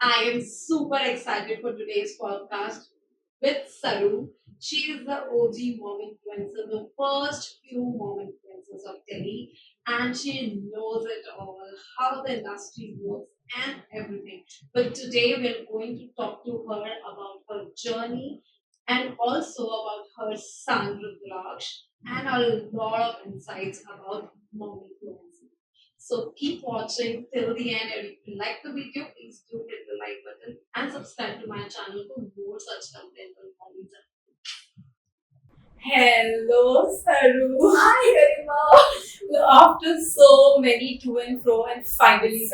I am super excited for today's podcast with Saru. She is the OG mom influencer, the first few mom influencers of Delhi, and she knows it all, how the industry works and everything. But today we're going to talk to her about her journey and also about her son Rudraksh and a lot of insights about mom influencing. So keep watching till the end. And if you like the video, please do hit the like button and subscribe to my channel for more such content on hobbies. Hello, Saru. Hi, Garima. After so many to and fro, and finally,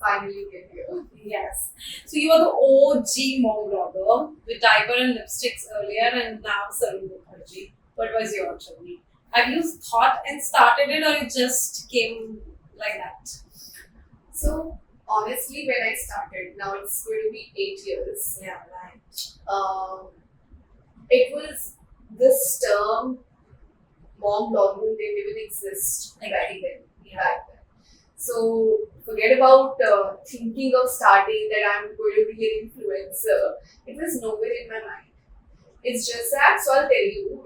Finally get here. yes. So you are the OG mom blogger with diaper and lipsticks earlier, and now Saru Mukherjee. What was your journey? Have you thought and started it, or it just came like that? So honestly, when I started, now it's going to be 8 years. Yeah, right. It was this term, mom blogging, didn't even exist back then. So forget about thinking of starting that I'm going to be an influencer. It was nowhere in my mind. It's just that, so I'll tell you,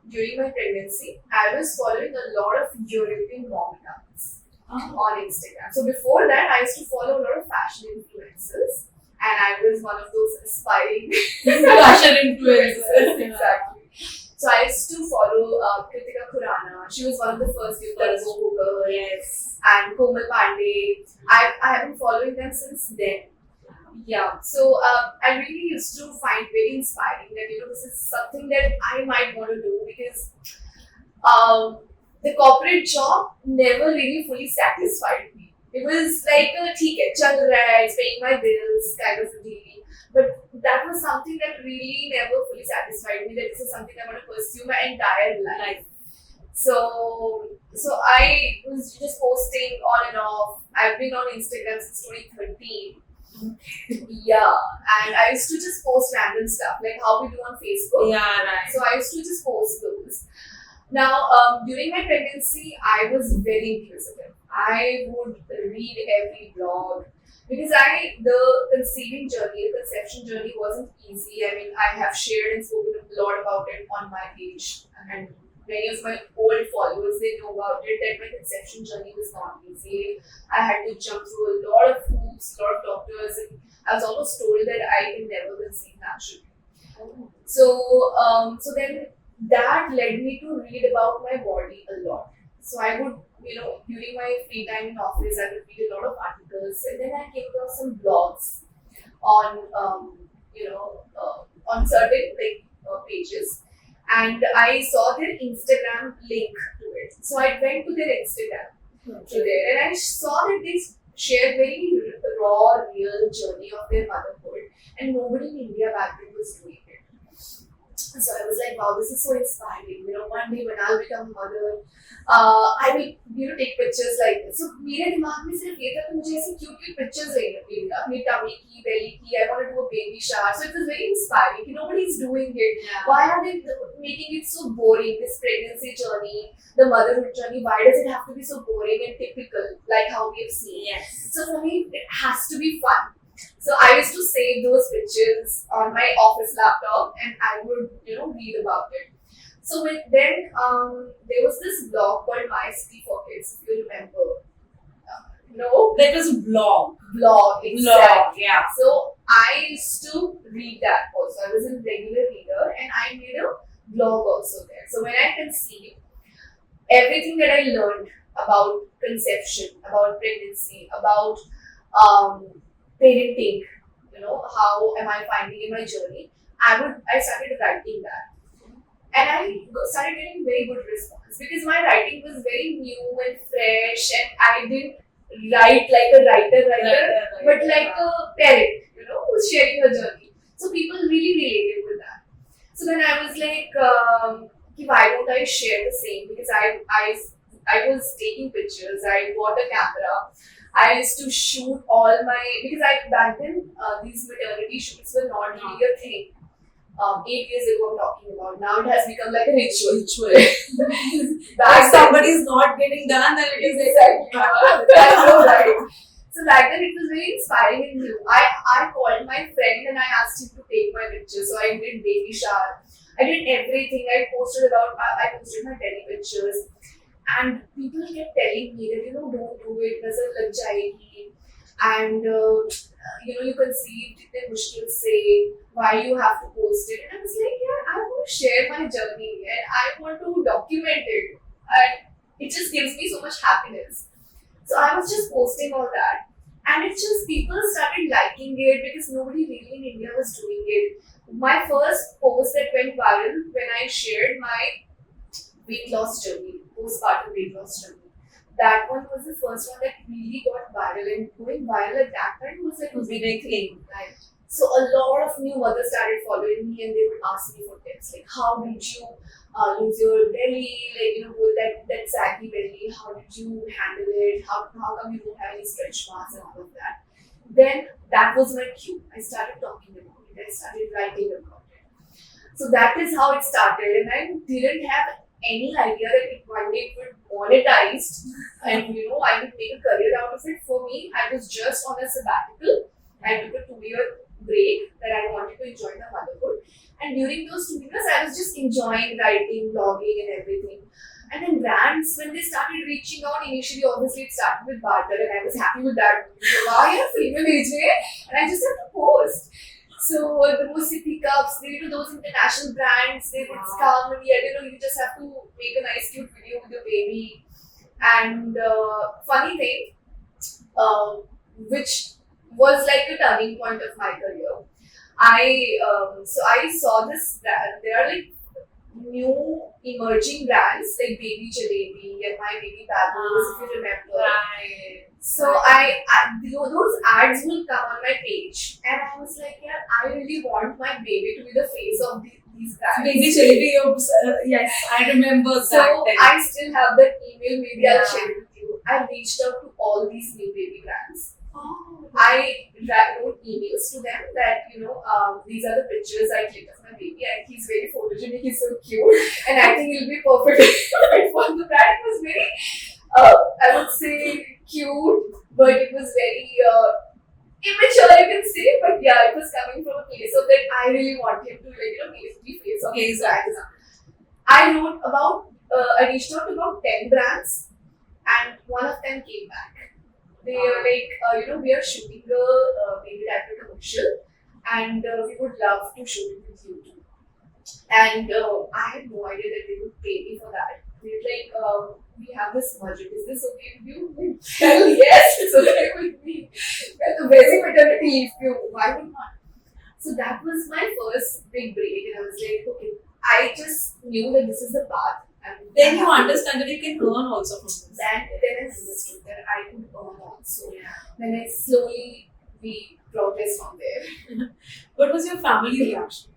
during my pregnancy, I was following a lot of European mom accounts on Instagram. So before that, I used to follow a lot of fashion influencers, and I was one of those aspiring Fashion influencers. Exactly. So I used to follow Kritika Khurana. She was one of the first people girl. Yes. And Komal Pandey. I have been following them since then. Yeah. So I really used to find very inspiring that this is something that I might want to do because the corporate job never really fully satisfied me. It was like theek hai, chal raha hai, it's paying my bills kind of a deal. But that was something that really never fully satisfied me. That this is something I want to pursue my entire life. So I was just posting on and off. I've been on Instagram since 2013. Yeah, and I used to just post random stuff like how we do on Facebook. Yeah, right. So I used to just post those. Now, during my pregnancy, I was very inquisitive. I would read every blog because the conceiving journey, the conception journey wasn't easy. I mean, I have shared and spoken a lot about it on my page, and many of my old followers, they know about it, that my conception journey was not easy. I had to jump through a lot of hoops, a lot of doctors, and I was almost told that I can never conceive naturally. So then that led me to read about my body a lot. So I would, during my free time in office, I would read a lot of articles, and then I came across some blogs on, on certain pages, and I saw their Instagram link to it. So I went to their Instagram to there, and I saw that they shared very raw, real journey of their motherhood, and nobody in India back then was doing it. So I was like, wow, this is so inspiring. One day when I'll become a mother, I will, take pictures like this. So मेरे दिमाग में सिर्फ ये था कि मुझे ऐसी cute pictures लेनी अपनी tummy की, belly की. I want to do a baby shower. So it was very inspiring. Nobody's doing it. Yeah. Why are they making it so boring? This pregnancy journey, the motherhood journey. Why does it have to be so boring and typical, like how we have seen? Yes. So for me, it has to be fun. So I used to save those pictures on my office laptop, and I would, read about it. So then there was this blog called My City for Kids, if you remember. No? That was a blog. Blog, exactly. Yeah. So I used to read that also. I was a regular reader, and I made a blog also there. So when I conceived, everything that I learned about conception, about pregnancy, about parenting, how am I finding in my journey, I started writing that. And I started getting very good response because my writing was very new and fresh, and I didn't write like a writer, but like a parent, who's sharing her journey. So people really related with that. So then I was like, why don't I share the same? Because I was taking pictures, I bought a camera. I used to shoot all because back then these maternity shoots were not really a thing. 8 years ago I'm talking about. Now it has become like a ritual. If somebody is not getting done, then it is exactly. I know, right? So back then it was very inspiring and new. I called my friend and I asked him to take my picture. So I did baby shower. I did everything. I posted my belly pictures. And people kept telling me that, don't do it, nazar lag jayegi. And, you conceived it mushkil say, why you have to post it. And I was like, yeah, I want to share my journey and I want to document it. And it just gives me so much happiness. So I was just posting all that. And it's just people started liking it because nobody really in India was doing it. My first post that went viral when I shared my weight loss journey, postpartum weight loss journey. That one was the first one that really got viral, and going viral at that time was like a big thing. Right? So a lot of new mothers started following me, and they would ask me for tips like, how did you lose your belly, like with that saggy belly, how did you handle it, how come you don't have any stretch marks and all of that. Then that was my cue. I started talking about it. I started writing about it. So that is how it started, and I didn't have any idea that it one day would monetize and I would make a career out of it. For me, I was just on a sabbatical. I took a 2 year break that I wanted to enjoy the motherhood. And during those 2 years, I was just enjoying writing, blogging, and everything. And then brands, when they started reaching out, initially, obviously, it started with barter, and I was happy with that. Why a female age, and I just had to post. So the mostly pickups, those international brands, they would come and you just have to make a nice cute video with your baby. And funny thing, which was like a turning point of my career. I saw this brand. There are like new emerging brands like Baby Jalebi and My Baby Babbles, if you remember. Right. So those ads will come on my page, and I was like, yeah, I really want my baby to be the face of these brands. Baby Jalebi, yes, I remember so that. I still have that email. Maybe I'll share it with you. I reached out to all these new baby brands. Oh. I wrote emails to them that these are the pictures I clicked of my baby, and he's very photogenic, he's so cute, and I think he'll be perfect fit for the brand. It was very, I would say, cute, but it was very immature, you can say. But yeah, it was coming from a place of that I really want him to be face of his brands. I wrote about, I reached out to about 10 brands, and one of them came back. They are like, we are shooting a baby diaper commercial, and we would love to shoot it with you too. And I had no idea that they would pay me for that. They're like, we have this budget. Is this okay with you? Like, hell yes, it's okay with me. Well, busy maternity leave, why would not? So that was my first big break, and I was like, okay, I just knew that this is the path. Then you understand that you can earn also from this. Then I understood that I could earn also. Yeah. Then I slowly we progressed from there. What was your family reaction?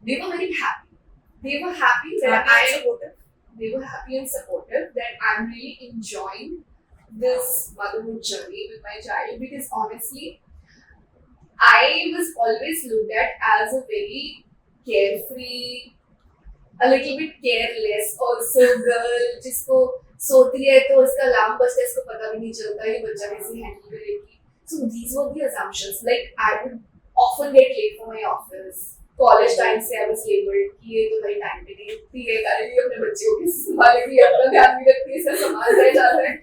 They were very happy. They were happy that They were happy and supportive that I'm really enjoying this motherhood journey with my child, because honestly, I was always looked at as a very carefree, a little bit careless also girl जिसको सोती है तो उसका alarm बजता है, इसको पता भी नहीं चलता ये बच्चा कैसे हैंडल करेगी. So these were the assumptions. Like I would often get late for my office. College time से I was labeled कि ये तो भाई टाइम पे नहीं उठती है, कारण ये अपने बच्चों की संभालेगी, अपना ध्यान भी रखती है, इसे संभाल रहे जा रहे हैं.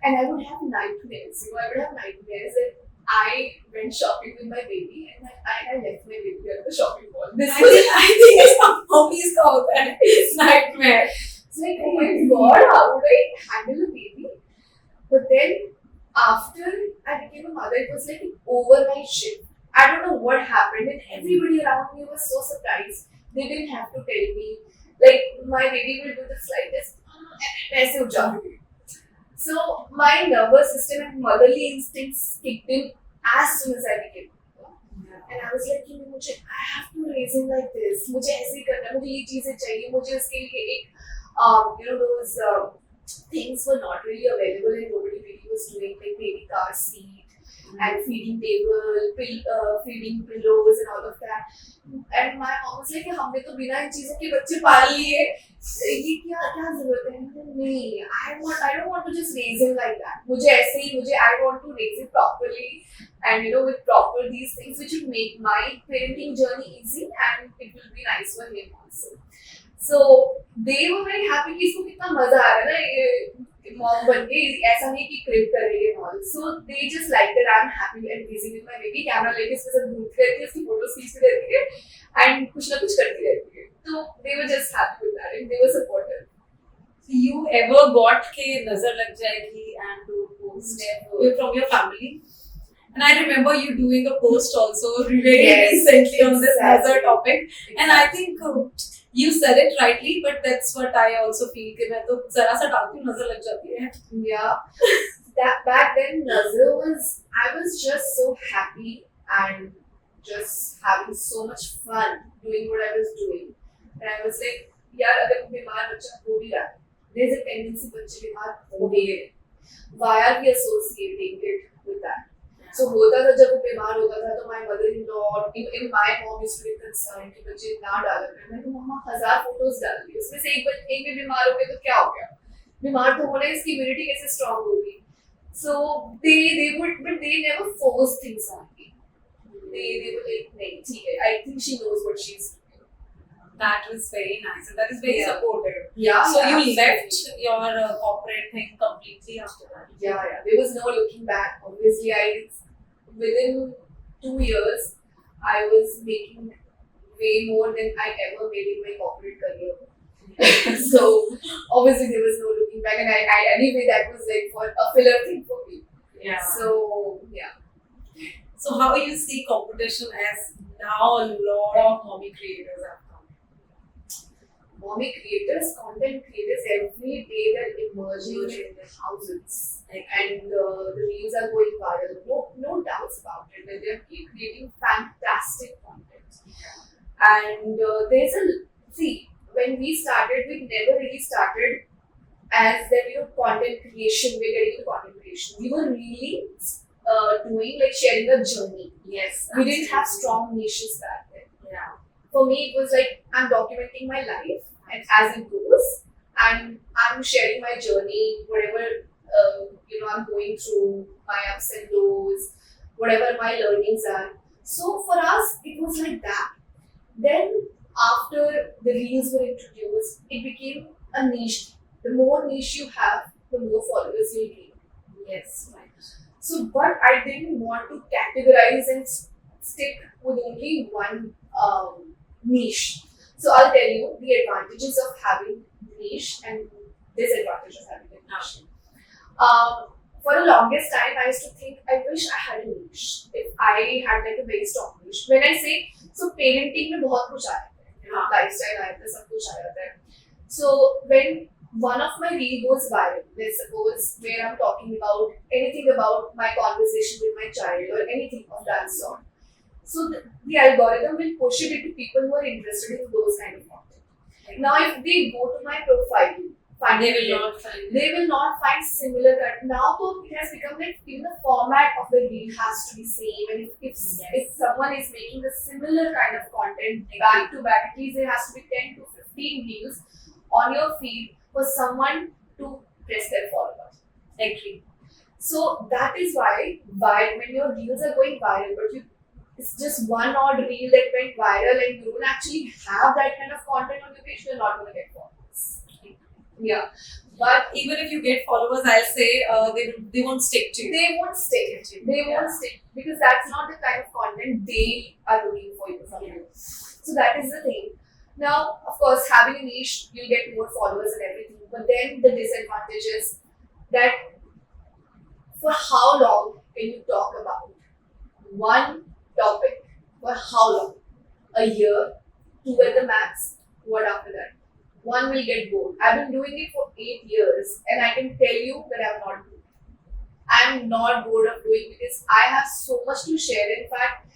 And I would have nightmares. I would have nightmares that I went shopping with my baby and I left my baby at the shopping mall. I think it's some movies called that. It's nightmare. It's like, oh my god, how would I handle a baby? But then after I became a mother, it was like an overnight shift. I don't know what happened, and everybody around me was so surprised. They didn't have to tell me. Like my baby will do this like this, and I say, so my nervous system and motherly instincts kicked in as soon as I became mother. And I was like, I have to raise him like this. मुझे ऐसे करना, मुझे ये चीजें चाहिए, मुझे उसके लिए एक those things were not really available and nobody really was doing, like baby car seat. and feeding table, feeding pillows and all of that. And my mom was like, हमने तो बिना इन चीजों के बच्चे पाल लिए, ये क्या क्या जरूरत है? नहीं, I don't want to just raise him like that. मुझे ऐसे ही I want to raise him properly and with proper these things which will make my parenting journey easy and it will be nice for him also. So they were very happy कि इसको कितना मजा आ रहा है ना ये mom बन के, ऐसा नहीं कि crib कर रही है all. So they just like that I'm happy and busy with my baby. Camera लेके इसके साथ घूमती रहती है, इसकी फोटोज खींचती रहती है and कुछ ना कुछ करती रहती है. So they were just happy with that and they were supportive. So you ever got के नजर लग जाएगी and do post from your family? And I remember you doing a post also very recently on this Nazar topic. And I think you said it rightly, but that's what I also feel कि मैं तो जरा सा डालती हूँ नजर लग जाती है. Yeah, that back then Nazar I was just so happy and just having so much fun doing what I was doing. And I was like, यार अगर बीमार बच्चा हो भी रहा है, there's a tendency बच्चे बीमार हो गए हैं. Why are we associating it with that? So होता था जब वो बीमार होता था तो my mother-in-law, even my mom used to be concerned कि बच्चे ना डाल रहे हैं. तो मम्मा 1000 फोटोज डाल दी, उसमें से एक भी बीमार हो गया तो क्या हो गया? बीमार तो होना है, इसकी इम्यूनिटी कैसे स्ट्रांग होगी? So they would, but they never forced things on me. They were like, नहीं ठीक है, I think she knows what she's doing. That was very nice and that is very supportive. Yeah. So you left your corporate thing completely after that. Yeah. There was no looking back. Obviously, within 2 years, I was making way more than I ever made in my corporate career. So obviously there was no looking back, and I anyway that was like for a filler thing for me. Yeah. So yeah. So how you see competition as now a lot of mommy creators have come? Mommy creators, content creators, every day they're emerging in their houses, and the reels are going viral. No doubts about it. That they're creating fantastic content, and when we started, we never really started as that content creation. We're getting into content creation. We were really doing like sharing a journey. Yes, we didn't have strong niches back then. Yeah. For me, it was like I'm documenting my life and as it goes, and I'm sharing my journey, whatever I'm going through, my ups and lows, whatever my learnings are. So for us, it was like that. Then after the reels were introduced, it became a niche. The more niche you have, the more followers you'll gain. Yes, right. So, but I didn't want to categorize and stick with only one niche. So I'll tell you the advantages of having niche and disadvantages of having a niche. For the longest time, I used to think, I wish I had a niche. If I had like a very strong niche. When I say, so parenting में बहुत कुछ आता है, lifestyle आता है, सब कुछ आता है. So when one of my reel goes viral, let's suppose where I'm talking about anything about my conversation with my child or anything of that sort. So the algorithm will push it into people who are interested in those kind of content. Now if they go to my profile, they will not find similar content. Now though it has become like even the format of the reel has to be same, and if someone is making a similar kind of content back to back, at least there has to be 10 to 15 reels on your feed for someone to press their follow button. Agree. So that is why when your reels are going viral, but it's just one odd reel that went viral and you don't actually have that kind of content on your page, you're not going to get followers. Yeah. But even if you get followers, I'll say they won't stick to you. They won't stick because that's not the kind of content they are looking for from you. So that is the thing. Now, of course, having a niche, you'll get more followers and everything. But then the disadvantage is that for how long can you talk about one topic? For how long? A year? 2 at the max? What after that? One will get bored. I've been doing it for 8 years and I can tell you that I'm not bored. I'm not bored of doing because I have so much to share. In fact,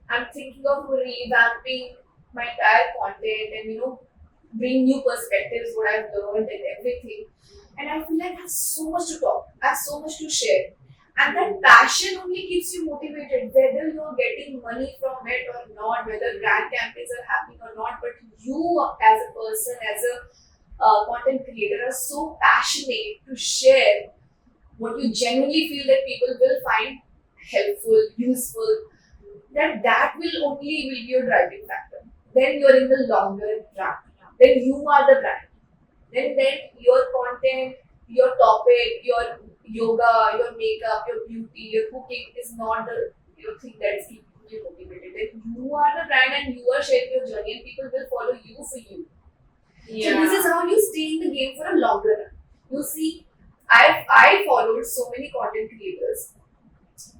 I'm thinking of revamping my entire content and bring new perspectives, what I've learned and everything. And I feel like I have so much to talk. I have so much to share. And that passion only keeps you motivated, whether you're getting money from it or not, whether brand campaigns are happening or not. But you, as a person, as a content creator, are so passionate to share what you genuinely feel that people will find helpful, useful, that will only will be your driving factor. Then you're in the longer run. Then you are the brand. Then your content, your topic, your yoga, your makeup, your beauty, your cooking is not the thing that's keeping you motivated. Then you are the brand and you are sharing your journey and people will follow you for you. So this is how you stay in the game for a longer run. You see, I followed so many content creators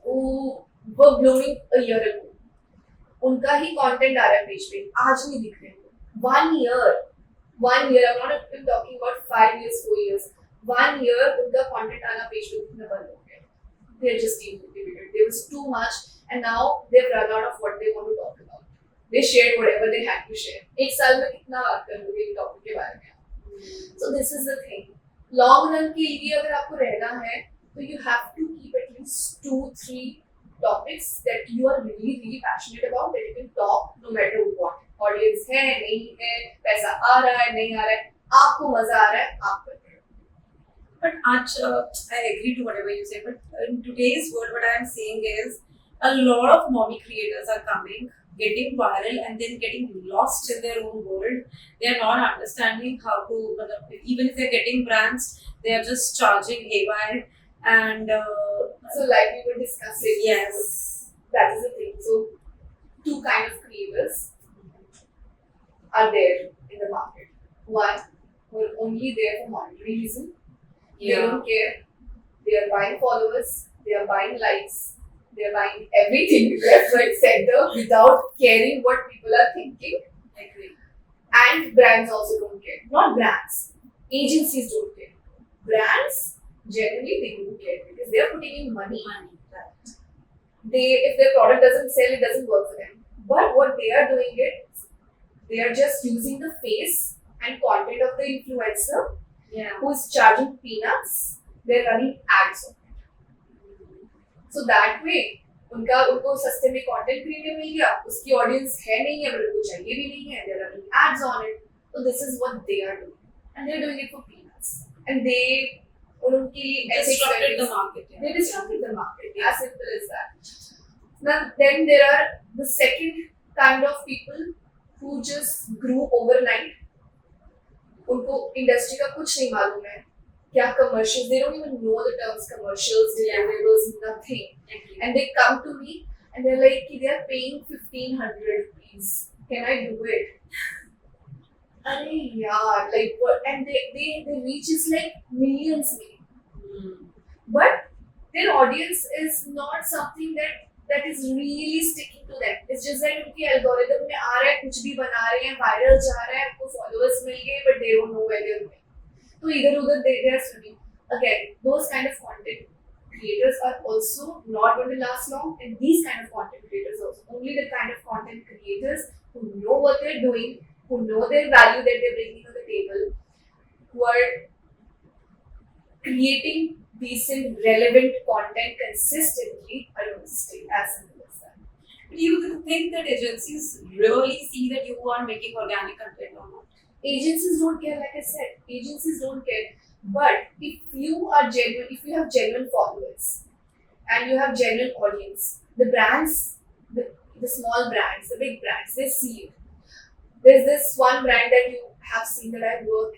who were blooming a year ago. उनका ही content आ रहा है page पे आज नहीं दिख रहे one year I'm not even talking about 5 years 4 years 1 year उनका content आना पेज पे दिखना बंद हो गया. They're just demotivated. There was too much and now they've run out of what they want to talk about. They shared whatever they had to share. एक साल में कितना बात कर लोगे इस टॉपिक के बारे में. So this is the thing. Long run के लिए अगर आपको रहना है तो you have to keep at least 2-3 topics that you are really passionate about that you can talk no matter what. Audience है नहीं है, पैसा आ रहा है नहीं आ रहा है, आपको मजा आ रहा है, आप कर रहे हो. But Anch, I agree to whatever you say. But in today's world, what I am seeing is a lot of mommy creators are coming, getting viral, and then getting lost in their own world. They are not understanding how to, even if they're getting brands, they are just charging haywire. And so, like we were discussing, yes, that is the thing. So, two kind of creators are there in the market. One who are only there for monetary reason. They don't care. They are buying followers. They are buying likes. They are buying everything left, right, center without caring what people are thinking. agree. And brands also don't care. Not brands. Agencies don't care. Brands, generally, they do care because they are putting in money. Right. If their product doesn't sell, it doesn't work for them. But what they are doing they are just using the face and content of the influencer who is charging peanuts. They're running ads on it. So that way, उनको सस्ते में content creator मिल गया, उसकी audience है नहीं है, उनको चाहिए भी नहीं है, they're running ads on it. So this is what they are doing, and they're doing it for peanuts. And they Disrupted the market. They disrupted the market. As simple as that. Now, then there are the second kind of people who just grew overnight. उनको industry का कुछ नहीं मालूम है क्या commercials, they don't even know the terms commercials, deliverables, nothing. And they come to me and they're like, they are paying 1,500 rupees. Can I do it? अरे यार, like what? And they reach is like millions में. But their audience is not something that is really sticking to them. It's just that उनकी algorithm में आ रहा है, कुछ भी बना रहे हैं, viral जा रहा है, उनको followers मिल गए, but they don't know where they're going. तो इधर उधर they are swimming. Again, those kind of content creators are also not going to last long, and these kind of content creators also. Only the kind of content creators who know what they're doing, who know their value that they're bringing to the table, who are creating decent, relevant content consistently are going to stay. As simple as that. Do you think that agencies really see that you are making organic content or not? Agencies don't care, like I said. Agencies don't care. But if you are genuine, if you have genuine followers and you have genuine audience, the brands, the small brands, the big brands, they see you. There's this one brand that you have seen that I work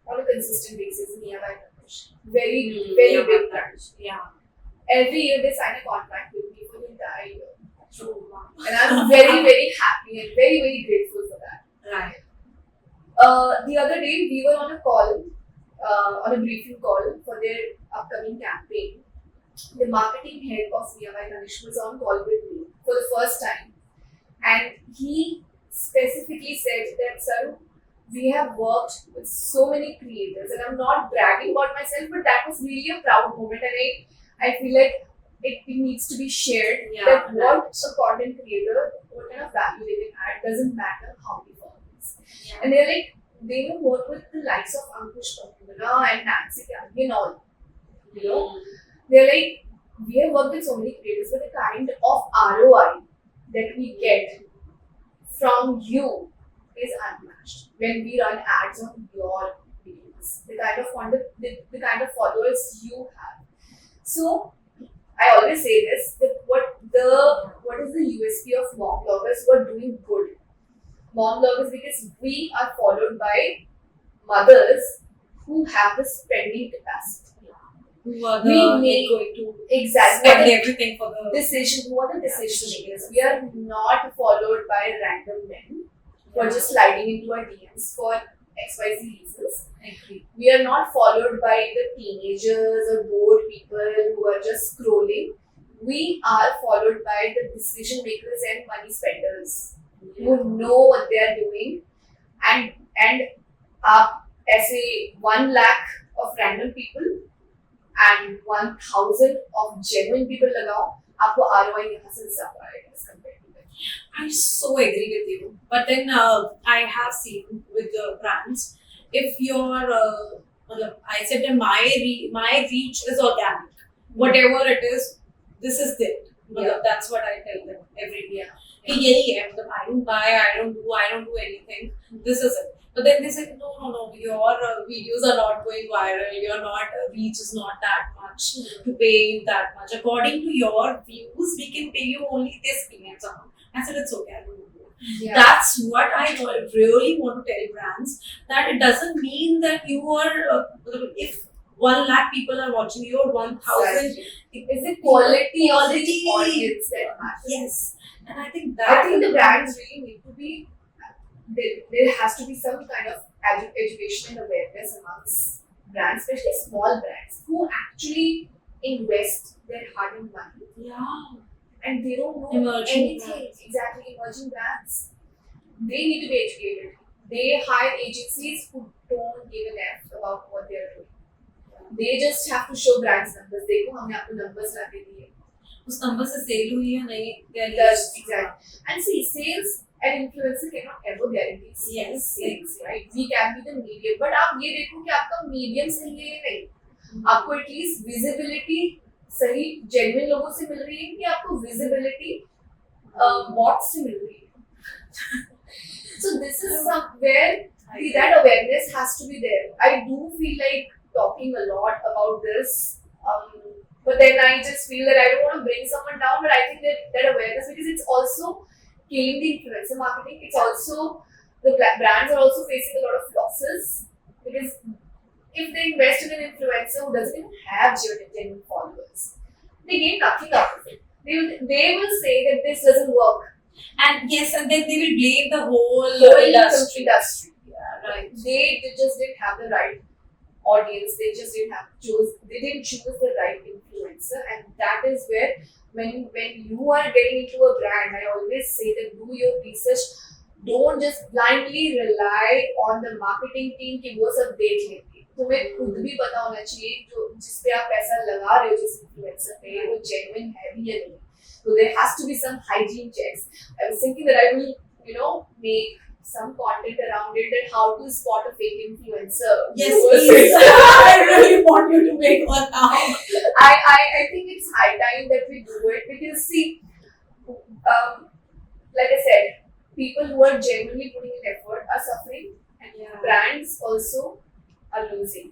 on a consistent basis, Mia by Dr.Garima. Very big brand. Yeah. Every year they sign a contract with me for the entire year. True. And I'm very happy and very grateful for that. Right. The other day we were on a call, on a briefing call for their upcoming campaign. The marketing head of Mia by Dr.Garima was on call with me for the first time, and he specifically said that, Saru, we have worked with so many creators, and I'm not bragging about myself, but that was really a proud moment, and I feel like it needs to be shared that what a content creator, what kind of value they can add, doesn't matter how many followers. Yeah. And they're like, they have worked with the likes of Ankush Kapoor and Nancy and all. You know, they're like, we have worked with so many creators, but the kind of ROI that we get from you is unmatched when we run ads on your videos. The kind of the kind of followers you have. So I always say this that what is the USP of mom bloggers who are doing good? Mom bloggers, because we are followed by mothers who have the spending capacity. Who are We the make going to exactly spend everything for the decision. Who are the decision makers? We are not followed by random men who are just sliding into our DMs for XYZ reasons. agree. We are not followed by the teenagers or bored people who are just scrolling. We are followed by the decision makers and money spenders who know what they are doing, and ऐसे 1 lakh of random people and 1,000 of genuine people लगाओ, आपको ROI यहाँ से ज़्यादा आएगा as compared to that. I so agree with you. But then I have seen with the brands, if your I said that my reach is organic, whatever it is, this is it. Yeah. That's what I tell them every day. Yeah. Yeah. I don't buy, I don't do anything. This is it. But then they said, no, your videos are not going viral, your reach is not that much to pay you that much. According to your views, we can pay you only this peanuts amount. I said, it's okay, I don't do it. Yeah. That's what I really want to tell brands, that it doesn't mean that you are, if 1 lakh people are watching you or 1,000, Exactly. Is it quality of the Quality. audience that matters? yes. And I think that I think the brands really need to be, there has to be some kind of education and awareness amongst brands, especially small brands who actually invest their hard-earned money yeah. and they don't know Emerging anything. brands. Exactly, emerging brands. They need to be educated. They hire agencies who don't give an F about what they're doing. They just have to show brands numbers. देखो हमने आपको numbers ला के दिए. उस number से cell हुई है नहीं That's exactly. And see, sales and influencer cannot ever guarantee Yes. sales, right? We can be the medium, but आप ये देखो कि आपका medium सही है या नहीं. आपको at least visibility सही genuine लोगों से मिल रही है कि आपको visibility bots से मिल रही है. So this is somewhere that awareness has to be there. I do feel like talking a lot about this. But then I just feel that I don't want to bring someone down, but I think that awareness, because it's also killing the influencer marketing. It's also, the brands are also facing a lot of losses, because if they invest in an influencer who doesn't even have genuine followers, they gain nothing out of it. They will say that this doesn't work. And yes, and then they will blame the whole Industry. Yeah, right. They just didn't have the right audience. They just didn't choose the right influencer, and that is where when you are getting into a brand, I always say that do your research. Don't just blindly rely on the marketing team कि वो सब देख लेंगे. तुम्हें खुद भी पता होना चाहिए जो जिस पे आप पैसा लगा रहे हो जिस influencer पे वो genuine है भी या नहीं. So there has to be some hygiene checks. I was thinking that I will, make some content around it and how to spot a fake influencer. Yes, please. I really want you to make one now. I think it's high time that we do it, because see, like I said, people who are genuinely putting in effort are suffering, and brands also are losing.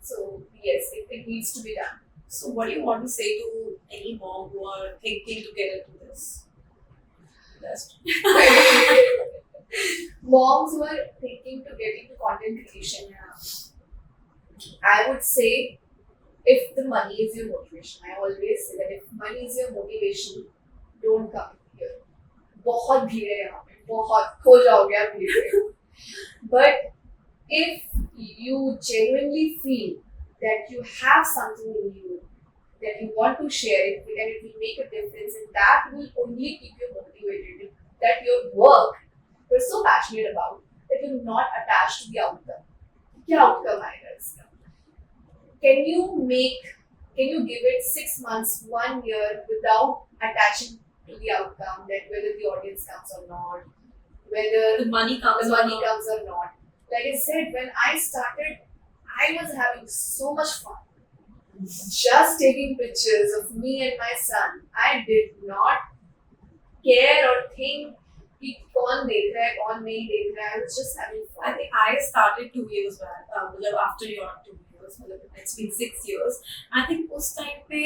So yes, it needs to be done. So, what do you want to say to any mom who are thinking to get into this? Moms who are thinking to get into content creation, I would say, if the money is your motivation, I always say that if money is your motivation, don't come here. बहुत भीड़ है यहाँ पे, बहुत खो जाओगे आप भीड़ में. But if you genuinely feel that you have something in you that you want to share it with, and it will make a difference, and that will only keep you motivated. That your work you're so passionate about that you're not attached to the outcome. क्या outcome आएगा इसका? Can you give it 6 months, 1 year without attaching to the outcome, that whether the audience comes or not, whether The money comes or not. Like I said, when I started, I was having so much fun. just taking pictures of me and my son. I did not care or think कि कौन देख रहा है कौन नहीं देख रहा है. I was just having I fun. think I started 2 years back. After your 2 years, it's been 6 years. I think उस time पे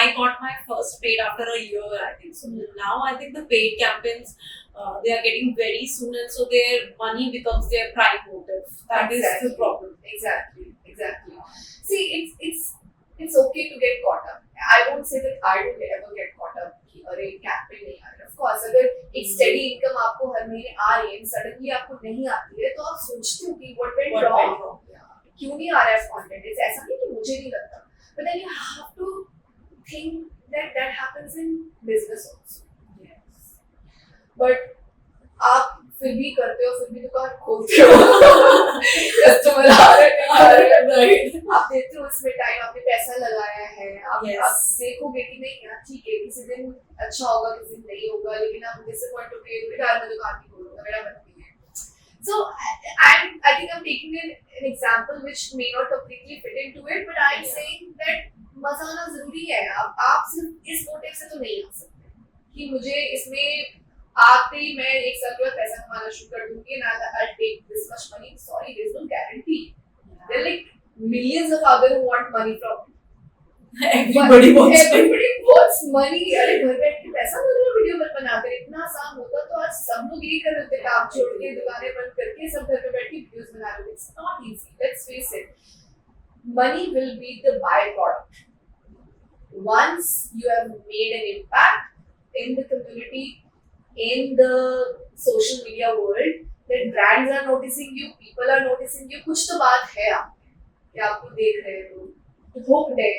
I got my first paid after a year. I think so. Now I think the paid campaigns they are getting very soon, and so their money becomes their prime motive. That is the problem. Exactly. See, it's okay to get caught up. I won't say that I don't ever get caught up कि अरे campaign नहीं आ रहा. Of course, अगर एक steady income आपको हर महीने आ रही है, suddenly आपको नहीं आती है, तो आप सोचते हो कि what went wrong? क्यों नहीं आ रहा है content? It's ऐसा नहीं कि मुझे नहीं लगता. But then you have to think that happens in business also. Yes. But आप फिर भी करते हो, फिर भी दुकान खोलते हो, कस्टमर आ रहे हैं, Right. आप देते हो उसमें टाइम, आपने पैसा लगाया है, आप Yes. आप देखोगे कि नहीं यार ठीक है, किसी दिन अच्छा होगा, किसी दिन नहीं होगा, लेकिन आप डिसअपॉइंट होगे, यार मैं दुकान नहीं खोलूंगा, मेरा मन नहीं है. So I think I'm taking an example which may not completely fit into it, but I'm saying that मजा आना जरूरी है. आप सिर्फ इस मोटिव से तो नहीं आ सकते कि मुझे इसमें आते ही मैं एक साल के बाद पैसा कमाना शुरू कर दूंगी and I'll take this much money. Sorry, there's no guarantee. There are like millions of others who want money from you. Everybody wants it. Everybody wants money. अरे घर बैठ के पैसा मिल वीडियो बनाकर इतना आसान होता तो आज सब लोग यही कर रहे थे, काम छोड़ के दुकानें बंद करके सब घर पे बैठ के वीडियोस बना रहे थे. It's not easy. Let's face it. Money will be the byproduct. Once you have made an impact in the community, in the social media world, that brands are noticing you, people are noticing you. कुछ तो बात है आप कि आपको देख रहे हैं लोग, hooked है,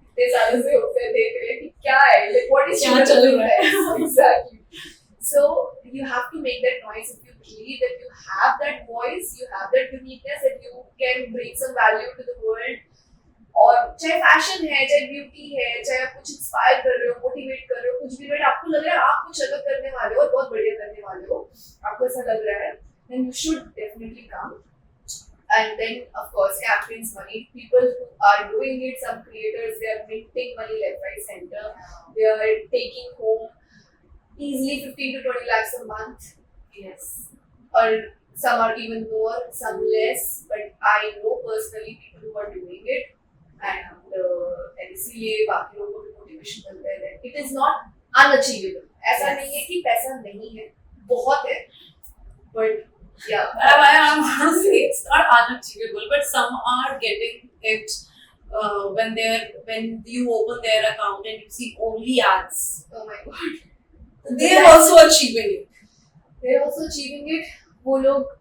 इतने सालों से hooked है, देख रहे हैं कि क्या है, like what is क्या चल रहा है? Exactly. So you have to make that noise if you believe that you have that voice, you have that uniqueness, that you can bring some value to the world. और चाहे fashion है, चाहे beauty है, चाहे आप कुछ inspire कर रहे हो, मोटिवेट कर रहे हो, कुछ भी, बट आपको लग रहा है आप कुछ अलग करने वाले हो और बहुत बढ़िया करने वाले हो, आपको ऐसा लग रहा है, then you should definitely come. And then of course campaigns money, people who are doing it, some creators, they are minting money left right center, they are taking home easily 15 to 20 lakhs a month. Yes. Or some are even more, some less, but I know personally people who are doing it. And इसलिए बाकी लोगों को भी motivation मिलता है that it is not unachievable. ऐसा नहीं है कि पैसा नहीं है, बहुत है, but yeah. I want to say it's not unachievable, but some are getting it when you open their account and you see only ads. Oh my god. They are also achieving it. They're also achieving it. वो लोग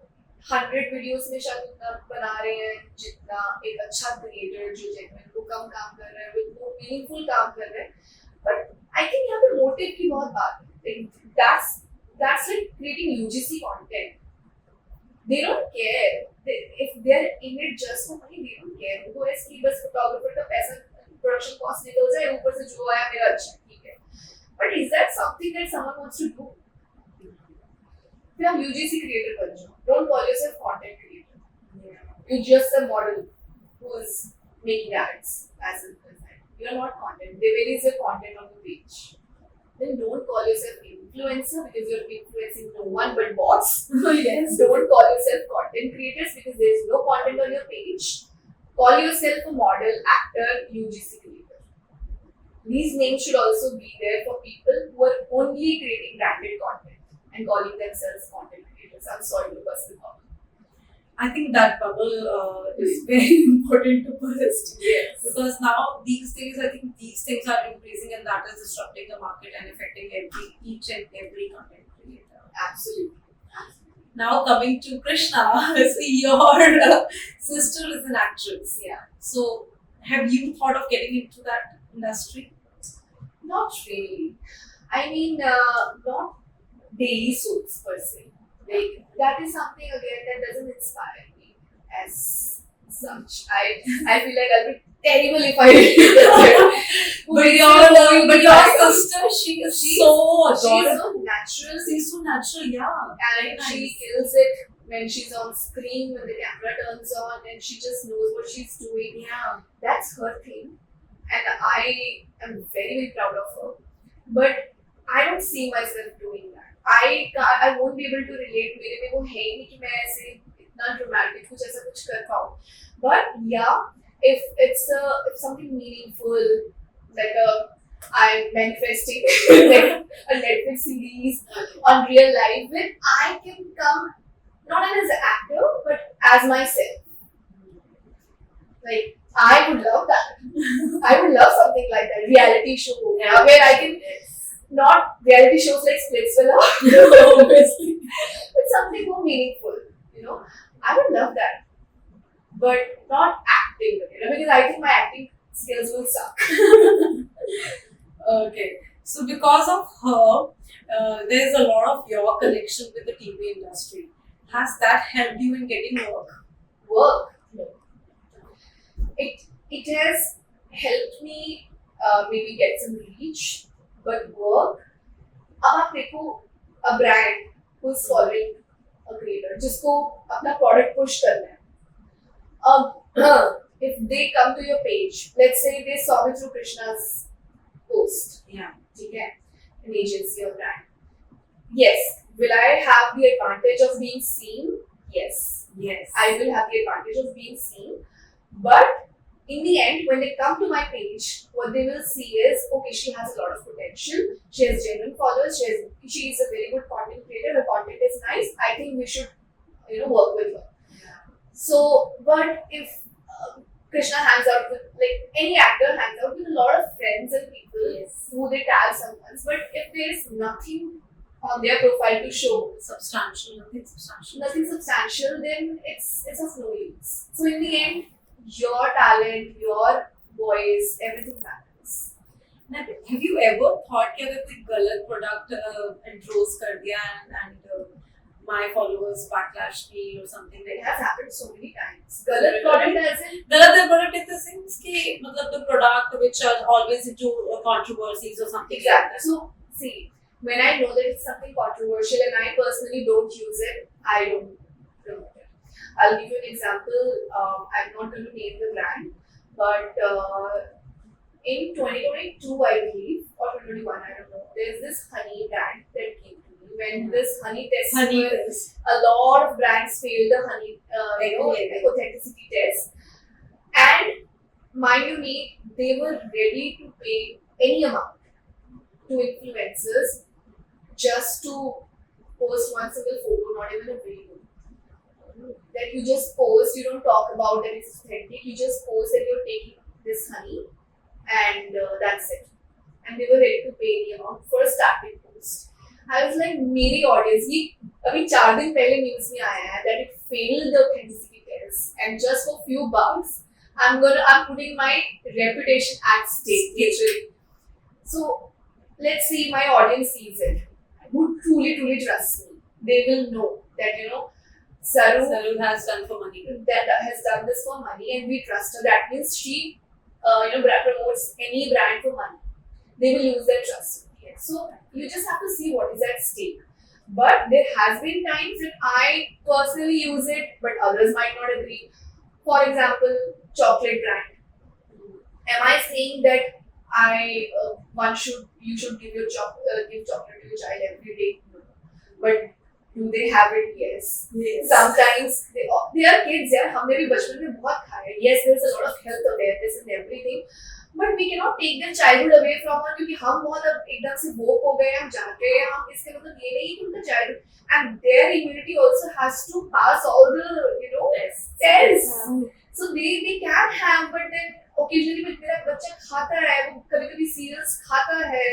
100 videos में शायद उतना बना रहे हैं जितना एक अच्छा क्रिएटर जो जेन्युइन वो कम काम कर रहा है, वो मीनिंगफुल काम कर रहा है. बट आई थिंक यहाँ पे मोटिव की बहुत बात है. That's like creating UGC content. They don't care. If they're in it just for money, they don't care. उनको ऐसे बस फोटोग्राफर का पैसा प्रोडक्शन कॉस्ट निकल जाए, ऊपर से जो आया मेरा अच्छा ठीक है. But is that something that someone wants to do? फिर आप UGC क्रिएटर बन जाओ. Don't call yourself content creator. You're just a model who is making ads as a designer. You're not content. Where is your content on the page? Then don't call yourself influencer because you're influencing no one but bots. Yes. Don't call yourself content creators because there's no content on your page. Call yourself a model, actor, UGC creator. These names should also be there for people who are only creating branded content and calling themselves content creators. I'm sorry to burst the bubble. I think that bubble is very important to burst. Yes. Because now these things are increasing, and that is disrupting the market and affecting each and every content creator. Absolutely. Now coming to Krishna, see your sister is an actress. Yeah. So have you thought of getting into that industry? Not really. I mean, not daily soaps per se. Like that is something again that doesn't inspire me as such. I feel like I'll be terrible if I did that. But your sister, she is so She's adorable. so natural. She's so natural, yeah. And she kills it when she's on screen, when the camera turns on, and she just knows what she's doing. Yeah. That's her thing. and I am very very proud of her. But I don't see myself doing that. I won't be able to relate. मेरे में वो है ही नहीं कि मैं ऐसे इतना dramatic कुछ ऐसा कुछ कर पाऊँ. But yeah, if something meaningful like I'm manifesting like a Netflix series on real life, when I can come not as an actor but as myself. Like I would love that. I would love something like that. Reality show where I can not reality shows like Splitsvilla, obviously, but something more meaningful. You know, I would love that, but not acting. Because I think my acting skills will suck. Okay. So because of her, there's a lot of your connection with the TV industry. Has that helped you in getting work? Work. No. It has helped me maybe get some reach, but work. अब आप देखो a brand who's following a creator जिसको अपना product push करना है. If they come to your page, let's say they saw me through Krishna's post. Yeah. ठीक है, an agency or brand. Yes, will I have the advantage of being seen? Yes. Yes. I will have the advantage of being seen. But in the end, when they come to my page, what they will see is, okay, she has a lot of potential. She has genuine followers. She is a very good content creator. Her content is nice. I think we should, work with her. So, but if Krishna hangs out with, like any actor hangs out with a lot of friends and people who they tag sometimes, but if there is nothing on their profile to show, nothing substantial, then it's of no use. So in the end, your talent, your voice, everything matters. Have you ever thought कि अगर कोई गलत product endorse कर दिया and my followers backlash me or something like It that? has happened so many times. गलत product as in गलत product in the sense कि मतलब the product which are always into controversies or something like exactly. that. So see, when I know that it's something controversial and I personally don't use it, I don't promote it. I'll give you an example. I'm not going to name the brand, but in 2022, I believe, or 2021, I don't know, there's this honey brand that came to me. When this honey test, a lot of brands failed the honey authenticity test. And mind you me, they were ready to pay any amount to influencers just to post one single photo, not even a video. That you just post, you don't talk about that it's authentic, you just post that you're taking this honey and that's it. And they were ready to pay the amount for a starting post. I was like, मेरी audience, ये अभी 4 दिन पहले news में आया है that it failed the authenticity test, and just for few bucks, I'm putting my reputation at stake, literally. So let's see, my audience sees it, who truly trusts me. They will know that Saru has done for money. That has done this for money, and we trust her. That means she, promotes any brand for money. They will use their trust. So you just have to see what is at stake. But there has been times that I personally use it, but others might not agree. For example, chocolate brand. Am I saying that you should give chocolate to your child every day? No. But do they have it? Yes. Sometimes they are kids. यार हमने भी बचपन में बहुत खाया. Yes, there's a lot of health awareness and everything, but we cannot take their childhood away from her क्योंकि हम बहुत अब एकदम से woke हो गए, हम जानते हैं, हम इसके मतलब ये नहीं कि उनका childhood and their immunity also has to pass all the tests. So they can have, but then occasionally मेरा बच्चा खाता है, वो कभी-कभी cereals खाता है,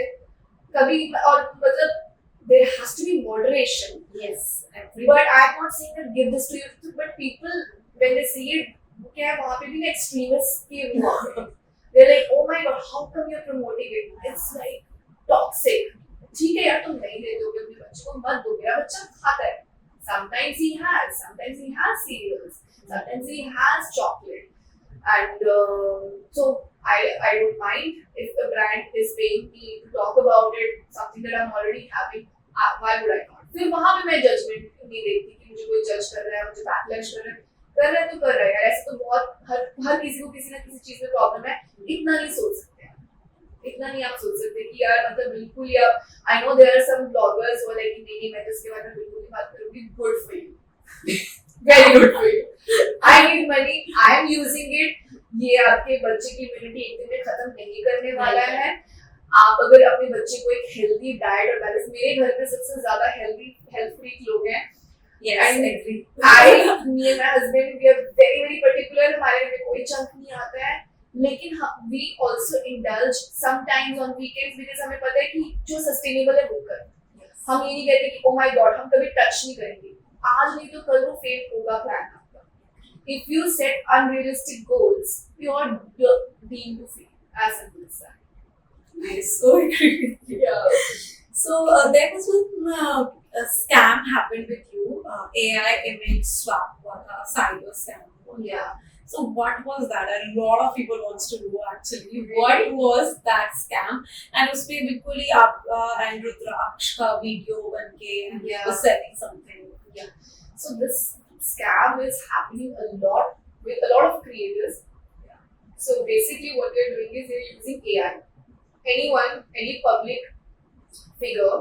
कभी और मतलब there has to be moderation. Yes. But I'm not saying that give this to you, but people when they see it, क्या वहाँ पे भी extremists की they're like, oh my god, how come you're promoting it? It's like toxic. ठीक है यार, तुम नहीं दे दोगे अपने बच्चे को, मत दो, मेरा बच्चा खाता है. Sometimes he has cereals, sometimes he has chocolate, and so I don't mind if the brand is paying me to talk about it, something that I'm already having. Why would I not? फिर वहाँ पे मैं judgment नहीं देखती कि मुझे कोई judge कर रहा है, मुझे backlash कर रहा है तो कर रहा है यार. ऐसे तो बहुत हर किसी को किसी ना किसी चीज में प्रॉब्लम है, इतना नहीं सोच सकते. इतना नहीं आप सोच सकते कि यार मतलब बिल्कुल ही आप I know there are some bloggers वो लाइक नहीं नहीं मैं तो इसके बारे में बिल्कुल नहीं बात करूंगी good for you very good for you I need money I am using it ये आपके बच्चे की इम्यूनिटी एक दिन में खत्म नहीं करने वाला है आप अगर अपने बच्चे को एक हेल्दी डाइट और बैलेंस मेरे घर पे सबसे ज्यादा हेल्थ फ्रीक लोग हैं Yes, And agree. me and my husband, we are very particular. हमारे घर में कोई चंक नहीं आता है. लेकिन we also indulge sometimes on weekends because हमें पता है कि जो sustainable है वो कर. हम ये नहीं कहते कि oh my god हम कभी touch नहीं करेंगे. आज नहीं तो कल वो fail होगा plan आपका. If you set unrealistic goals, you are deemed to fail. As simple as that. I so agree with you. Yeah. So there was one a scam happened with you, AI image swap, cyber scam. Yeah. So what was that? A lot of people wants to know actually what was that scam? And उसपे बिल्कुल ही आप and Rudraksh का video बन के Yeah. was selling something. Yeah. So this scam is happening a lot with a lot of creators. Yeah. So basically what they're doing is they're using AI. Anyone, any public figure,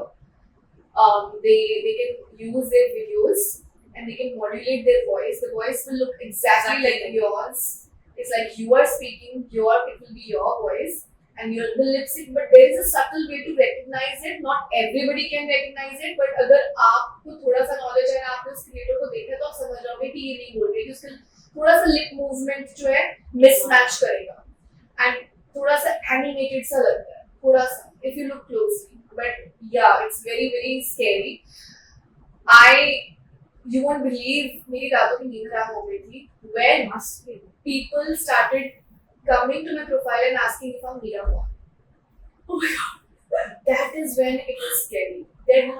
they can use their videos and they can modulate their voice. The voice will look exactly like yours. It's like you are speaking, it will be your voice and your the lip sync. But there is a subtle way to recognize it. Not everybody can recognize it, but अगर आपको थोड़ा सा knowledge है, आपने उस creator को देखा तो आप समझ जाओगे कि ये नहीं बोल रही है, उसका थोड़ा सा lip movement जो है mismatch करेगा and थोड़ा सा animated सा लगता है, थोड़ा सा if you look closely. But yeah, it's very scary. You won't believe मेरी रातों की नींद खराब हो गई थी when people started coming to my profile and asking if I'm Meera Mohan. Oh my god. That is when it was scary. Then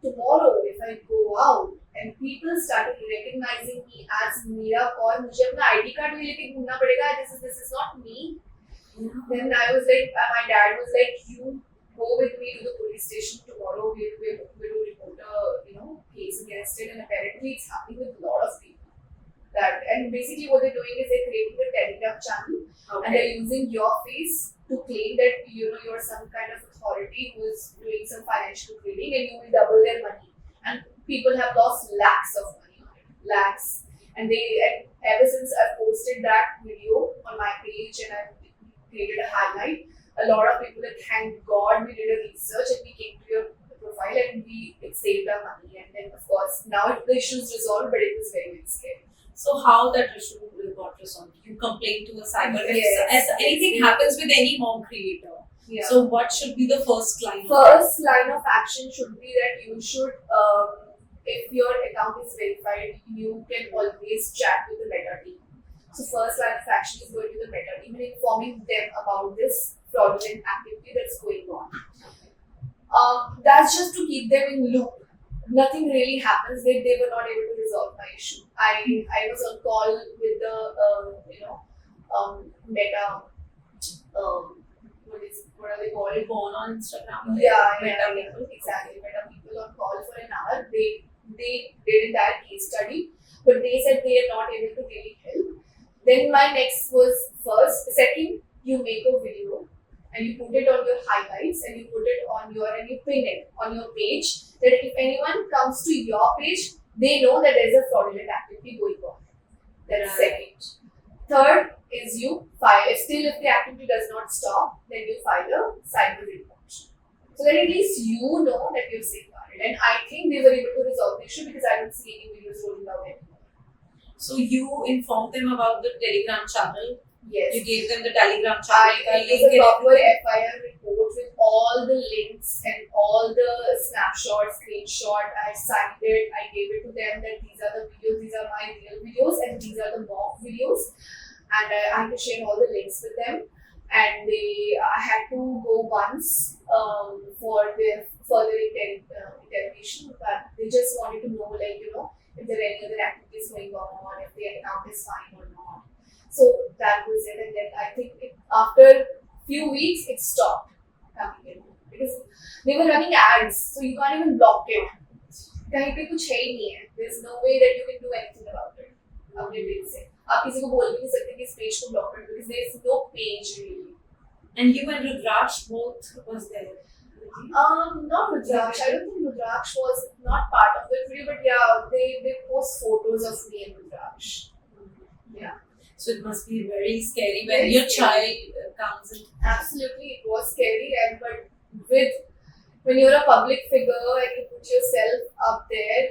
tomorrow if I go out and people started recognizing me as Meera Kaur, मुझे अपना ID card भी लेके घूमना पड़ेगा. This is not me. Yeah. Then I was like, my dad was like, you go with me to the police station tomorrow. We'll report a case against it. And apparently it's happening with a lot of people. And basically what they're doing is they're creating a Telegram channel and they're using your face to claim that you're some kind of authority who is doing some financial trading and you will double their money. And people have lost lakhs of money on it. Lakhs. And ever since I've posted that video on my page and I've created a highlight, a lot of people that thank God we did a research and we came to your profile and it saved our money. And then of course now the issue is resolved, but it was very scary. So how that issue got resolved? You complain to a cyber. Yes. If anything happens with any mom creator, Yeah. so what should be the first line? First line of action should be that you should, if your account is verified, you can always chat with the Meta team. So first line of action is going to the Meta team and informing them about this fraudulent activity that's going on. That's just to keep them in loop. Nothing really happens. They were not able to resolve my issue. I was on call with the Meta. What are they called? Born on Instagram. Yeah, Meta people. Exactly. Meta people on call for an hour. They did that case study, but they said they are not able to really help. Then my next was second, you make a video and you put it on your highlights and you put it on and you pin it on your page that if anyone comes to your page, they know that there's a fraudulent activity going on. That's second. Third is you file. If the activity does not stop, then you file a cyber report. So that at least you know that you've safeguarded. And I think they were able to resolve the issue because I don't see any videos rolling out anymore. So you informed them about the Telegram channel. Yes. You gave them the Telegram channel. I gave a proper FIR report with all the links and all the snapshots, screenshot. I signed it. I gave it to them that these are the videos, these are my real videos, and these are the mock videos. And I had to share all the links with them. And I had to go once for their further interrogation. But they just wanted to know, if there are any other activities going on, if the account is fine or not. So that was it, and then I think after few weeks it stopped coming in because they were running ads, so you can't even block it. कहीं पे कुछ है ही नहीं है. There's no way that you can do anything about it. अपने page से आप किसी को बोल भी नहीं सकते कि इस पेज को ब्लॉक करो because there is no page really. And you and Rudraksh both was there. Not Rudraksh. I don't think Rudraksh was not part of the video, but yeah, they post photos of me and Rudraksh. Yeah. So it must be very scary when Very your scary. child comes in. Absolutely, it was scary, and but with when you're a public figure and you put yourself up there,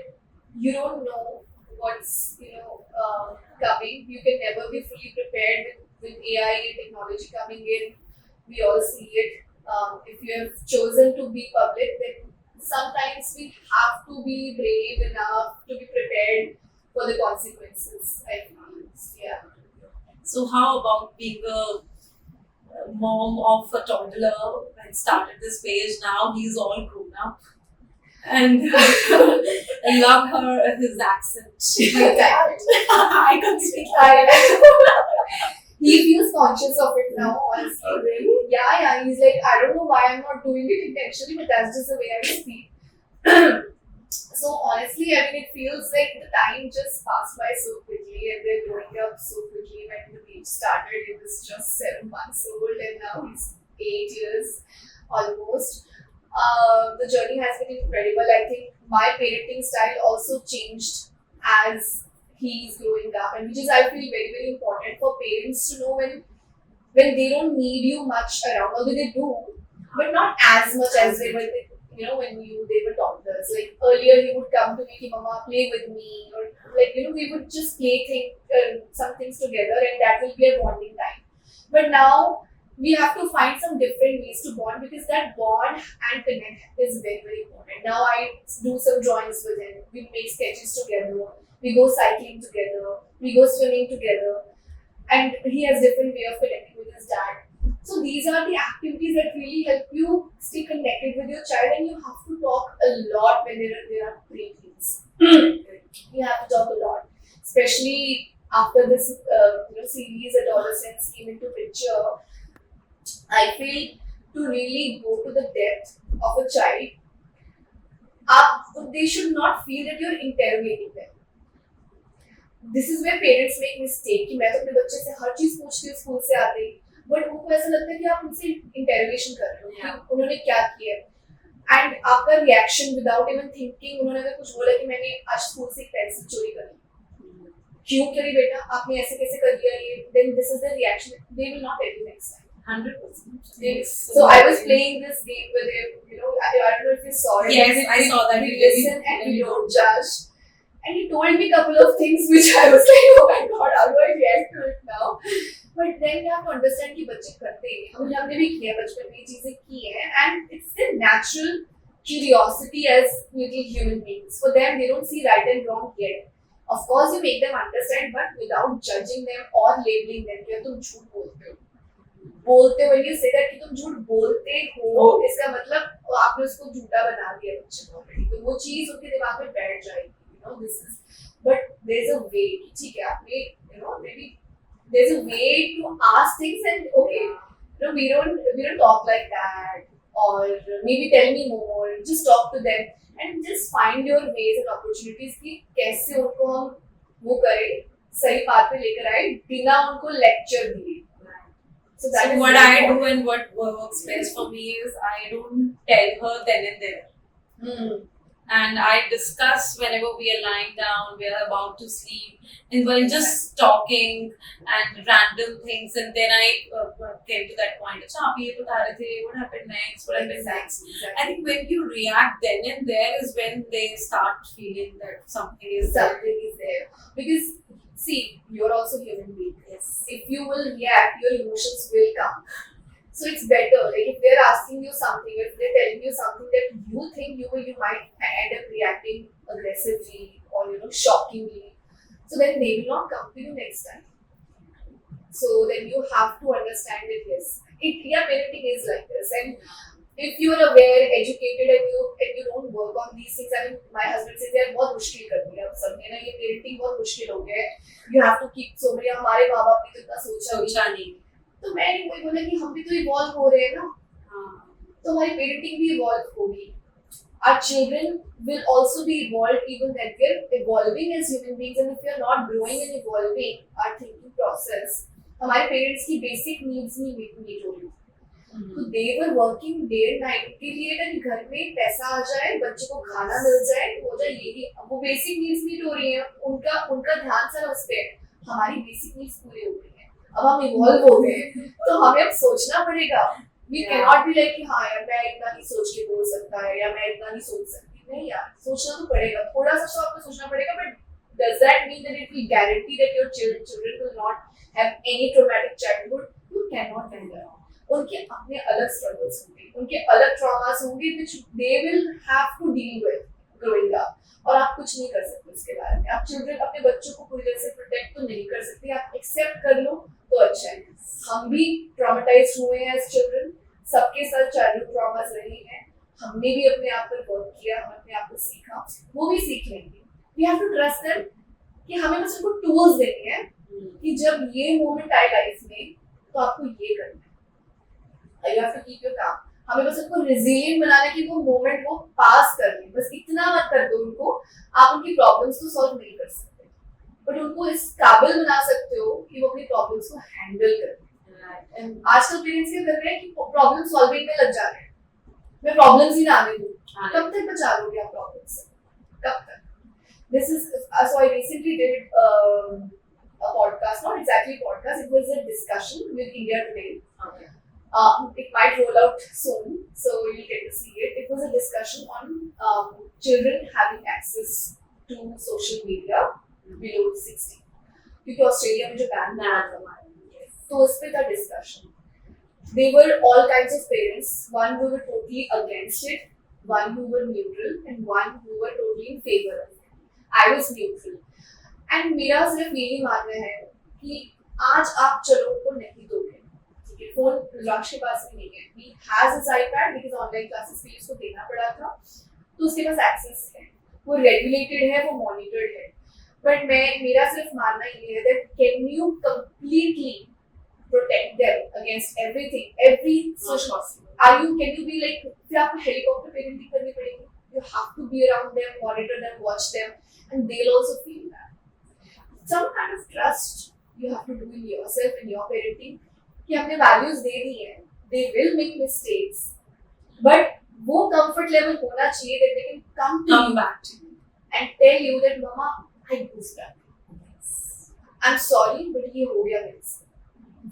you don't know what's coming. You can never be fully prepared with AI and technology coming in. We all see it. If you have chosen to be public, then sometimes we have to be brave enough to be prepared for the consequences. I feel. Yeah. So how about being a mom of a toddler and started this page? Now he's all grown up. And I love his accent. I can't speak. He feels conscious of it now, honestly. Really? Yeah. He's like, I don't know why I'm not doing it intentionally, but that's just the way I speak. So honestly, I mean, it feels like the time just passed by so quickly, and they're growing up so quickly. When the page started, it was just 7 months old, and now he's 8 years almost. The journey has been incredible. I think my parenting style also changed as he's growing up, and which is I feel very very important for parents to know when they don't need you much around, although they do, but not as much as they were. When they were toddlers. Like earlier, he would come to me, "Ki, Mama, play with me," or we would just play some things together, and that will be a bonding time. But now we have to find some different ways to bond because that bond and connect is very very important. Now I do some drawings with him. We make sketches together. We go cycling together. We go swimming together, and he has different way of connecting with his dad. So these are the activities that really help you stay connected with your child, and you have to talk a lot when there are preteens. You have to talk a lot, especially after this series adolescence came into picture. I feel to really go to the depth of a child, they should not feel that you're interrogating them. This is where parents make mistake कि मैं तो अपने बच्चे से हर चीज पूछती हूँ school से आते ही, बट उनको ऐसा लगता है कि आप उनसे इंटेरोगेशन कर रहे हो कि उन्होंने क्या किया एंड आपका रिएक्शन विदाउट इवन थिंकिंग, उन्होंने अगर कुछ बोला कि मैंने आज स्कूल से एक पेंसिल चोरी करी, क्यों करी बेटा, आपने ऐसे कैसे कर दिया ये, then this is the reaction they will not tell you next time. 100%. So I was playing this game with him, I don't know if you saw it. Yes, I saw that. We listen and we don't judge. And he told me a couple of things which I was like, oh my god, how do I react to it now? But then you have to understand कि बच्चे करते हैं, हमने भी किया बचपन में ये चीजें की हैं, and it's their natural curiosity as little human beings. For them, they don't see right and wrong yet. Of course, you make them understand, but without judging them or labeling them कि तुम झूठ बोलते हो. when you say that कि तुम झूठ बोलते हो, इसका मतलब आपने उसको झूठा बना दिया बच्चे को already. तो वो चीज उनके दिमाग में बैठ जाएगी. This is, but there's a way. ठीक है, आपने maybe there's a way to ask things and okay, we don't talk like that, or maybe tell me more. Just talk to them and just find your ways and opportunities कि कैसे उनको हम वो करें, सही पाथ पे लेकर आए बिना उनको lecture दिए. So what I do and what works best for me is I don't tell her then and there. And I discuss whenever we are lying down, we are about to sleep, and we're just talking and random things, and then I came to that point. What happened next? What happened next? Exactly. I think when you react then and there is when they start feeling that something is there. Because see, you're also human being. Yes. If you will react, your emotions will come. So it's better, like if they're asking you something, if they're telling you something that you think you might end up reacting aggressively or shockingly, so then they will not come to you next time. So then you have to understand that yes, parenting is like this, and if you are aware, educated, and you don't work on these things, I mean, my husband says यार बहुत मुश्किल कर दिया अब सब ने ना, ये parenting बहुत मुश्किल हो गया है. You have to keep so many. हमारे माँ बाप ने तो इतना सोचा नहीं. तो मैंने वही बोला कि हम भी तो इवॉल्व हो रहे हैं ना, तो हमारी पेरेंटिंग भी इवॉल्व होगी. Our children will also be evolved, even that we're evolving as human beings, and if we are not growing and evolving our thinking process, हमारे पेरेंट्स की बेसिक नीड्स नहीं मीट हो रही. तो they were working day and night के लिए that घर में पैसा आ जाए, बच्चे को खाना मिल जाए, हो जाए, यही वो बेसिक नीड्स मीट हो रही है, उनका उनका ध्यान सारा उस पे है। हमारी बेसिक नीड्स पूरी हो गई है, अब हम इवॉल्व हो गए हैं, तो हमें अब सोचना पड़ेगा। We can not be like कि हाँ यार मैं इतना नहीं सोच के बोल सकता है, या मैं इतना नहीं सोच सकती। नहीं यार, सोचना तो पड़ेगा, थोड़ा सा तो आपको सोचना पड़ेगा, but does that mean that it will guarantee that your children will not have any traumatic childhood? You cannot do that. उनके अपने अलग struggles होंगे, उनके अलग traumas होंगे which they will have to deal with growing up, और आप कुछ नहीं कर सकते उसके बारे में। आप children अपने बच्चों को पूरी तरह से protect तो नहीं कर सकते, आप accept कर लो तो अच्छा है। हम भी traumatized हुए हैं as children, सबके साथ childhood traumas रहे हैं, हमने भी अपने आप पर work किया, हम अपने आप को सीखा, वो भी सीख लेंगे। We have to trust them कि हमें बस उनको tools देनी है कि जब ये moment आए लाइफ में तो आपको ये करना है। You have to keep your calm. हमें बस उनको resilient बनाना है कि वो moment वो पास कर लें, बस इतना मत कर दो उनको। आप उनकी problems तो solve नहीं कर सकते, but उनको इस काबिल बना सकते हो कि वो अपनी problems को handle करें। आजकल पेरेंट्स क्या कर रहे हैं कि problem solving में लग जा रहे हैं, मैं problems ही ना आने दूँ। कब तक बचा लोगे आप problems से? कब तक? This is so I recently did a podcast, not exactly a podcast, it was a discussion with India Today. Okay. It might roll out soon, so you'll get to see it. It was a discussion on children having access to social media below 16. क्योंकि Australia में जो ban हुआ था, तो उस पे था discussion. They were all kinds of parents. One who were totally against it, one who were neutral, and one who were totally in favor of it. I was neutral. And मेरा सिर्फ यही मानना है कि आज आप चलो को नहीं दोगे, ठीक है, फोन रुद्राक्ष के पास भी नहीं है, he has his iPad because online classes के लिए उसको देना पड़ा था, तो उसके पास एक्सेस है, वो रेगुलेटेड है, वो मॉनिटर्ड है, बट मेरा सिर्फ मानना ये है that can you completely protect them against everything, every social, can you be like, फिर आपको हेलीकॉप्टर पेरेंटिंग करनी पड़ेगी, you have to be around them, monitor them, watch them, and they'll also feel that. Some kind of trust you have to do in yourself in your parenting कि हमने values दे दी हैं, they will make mistakes, but वो comfort level होना चाहिए that they can come back to you and tell you that mama I messed up, I'm sorry but ये हो गया मेरे से।